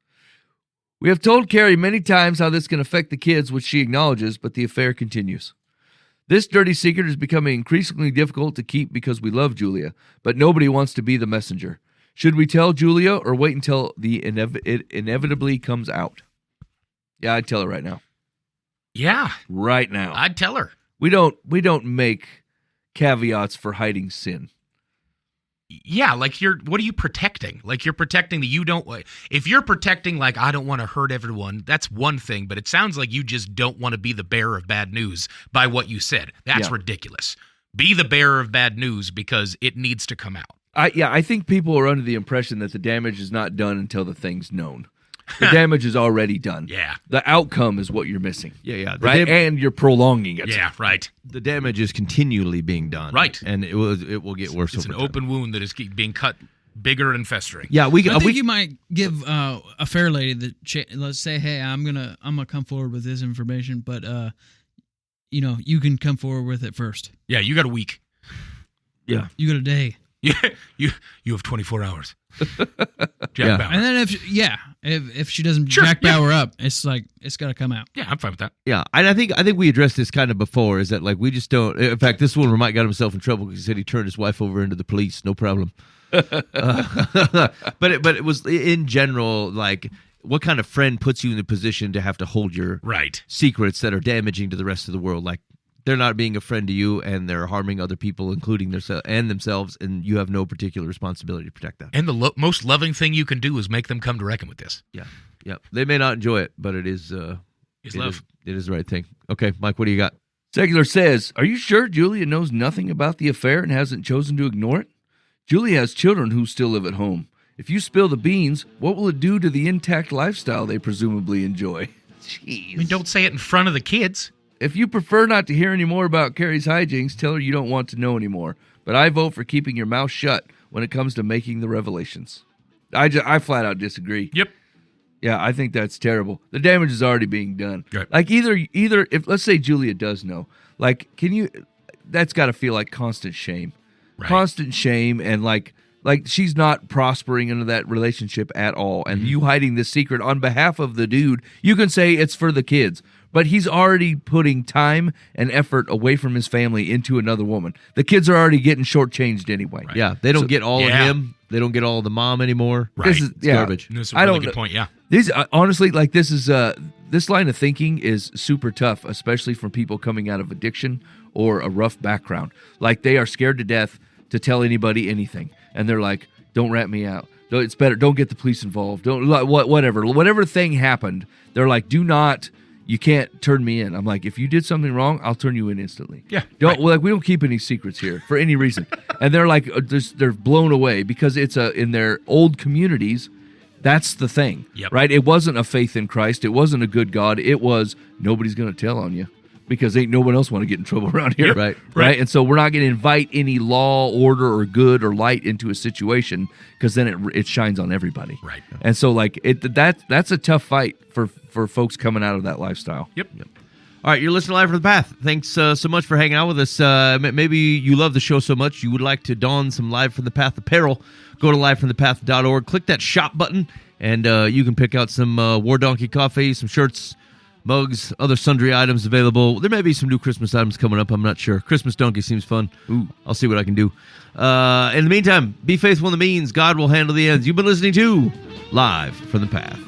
We have told Carrie many times how this can affect the kids, which she acknowledges, but the affair continues. This dirty secret is becoming increasingly difficult to keep because we love Julia, but nobody wants to be the messenger. Should we tell Julia or wait until it inevitably comes out? Yeah, I'd tell her right now. Yeah. Right now. I'd tell her. We don't make caveats for hiding sin. Yeah, like what are you protecting? Like, you're protecting that you don't, if you're protecting, like, I don't want to hurt everyone, that's one thing, but it sounds like you just don't want to be the bearer of bad news by what you said. That's ridiculous. Be the bearer of bad news because it needs to come out. I think people are under the impression that the damage is not done until the thing's known. The damage is already done. Yeah. The outcome is what you're missing. Yeah. Right? And you're prolonging it. Yeah, right. The damage is continually being done. Right. And it will get worse It's over an time. open wound that is being cut bigger and festering. Yeah, I think you might give a fair lady the let's say, hey, I'm gonna come forward with this information, but you can come forward with it first. Yeah, you got a week. Yeah. You got a day. Yeah, you have 24 hours. Jack Yeah. Bauer. And then if she doesn't jack Bauer up, it's like it's got to come out. Yeah, I'm fine with that. Yeah, and I think we addressed this kind of before. Is that like we just don't? In fact, this one Mike got himself in trouble because he said he turned his wife over into the police. No problem. But it was in general like what kind of friend puts you in the position to have to hold your Right. secrets that are damaging to the rest of the world? Like they're not being a friend to you, and they're harming other people, including themselves, and you have no particular responsibility to protect them. And the most loving thing you can do is make them come to reckon with this. Yeah. They may not enjoy it, but it is love. It is the right thing. Okay, Mike, what do you got? Secular says, are you sure Julia knows nothing about the affair and hasn't chosen to ignore it? Julia has children who still live at home. If you spill the beans, what will it do to the intact lifestyle they presumably enjoy? Jeez. I mean, don't say it in front of the kids. If you prefer not to hear any more about Carrie's hijinks, tell her you don't want to know anymore. But I vote for keeping your mouth shut when it comes to making the revelations. I flat out disagree. Yep. Yeah, I think that's terrible. The damage is already being done. Right. Like either if let's say Julia does know, like that's got to feel like constant shame. Right. Constant shame and like she's not prospering into that relationship at all. And you hiding this secret on behalf of the dude, you can say it's for the kids. But he's already putting time and effort away from his family into another woman. The kids are already getting shortchanged anyway. Right. Yeah, they don't get all of Yeah. him. They don't get all of the mom anymore. Right. This is garbage. That's a I really don't good know. point, yeah. These honestly, like this line of thinking is super tough, especially from people coming out of addiction or a rough background. Like they are scared to death to tell anybody anything, and they're like, "Don't rat me out. It's better. Don't get the police involved. Don't whatever thing happened." They're like, "Do not. You can't turn me in." I'm like, if you did something wrong, I'll turn you in instantly. Yeah, Don't right. like we don't keep any secrets here for any reason. And they're like, they're blown away because it's in their old communities. That's the thing, Yep. right? It wasn't a faith in Christ. It wasn't a good God. It was nobody's going to tell on you because ain't no one else want to get in trouble around here, Right. Right? And so we're not going to invite any law, order, or good or light into a situation because then it shines on everybody, Right. And so like that's a tough fight for folks coming out of that lifestyle. Yep. All right, you're listening to Live from the Path. Thanks so much for hanging out with us. Maybe you love the show so much you would like to don some Live from the Path apparel. Go to livefromthepath.org, click that shop button, and you can pick out some War Donkey coffee, some shirts, mugs, other sundry items available. There may be some new Christmas items coming up. I'm not sure. Christmas donkey seems fun. Ooh, I'll see what I can do. In the meantime, be faithful in the means. God will handle the ends. You've been listening to Live from the Path.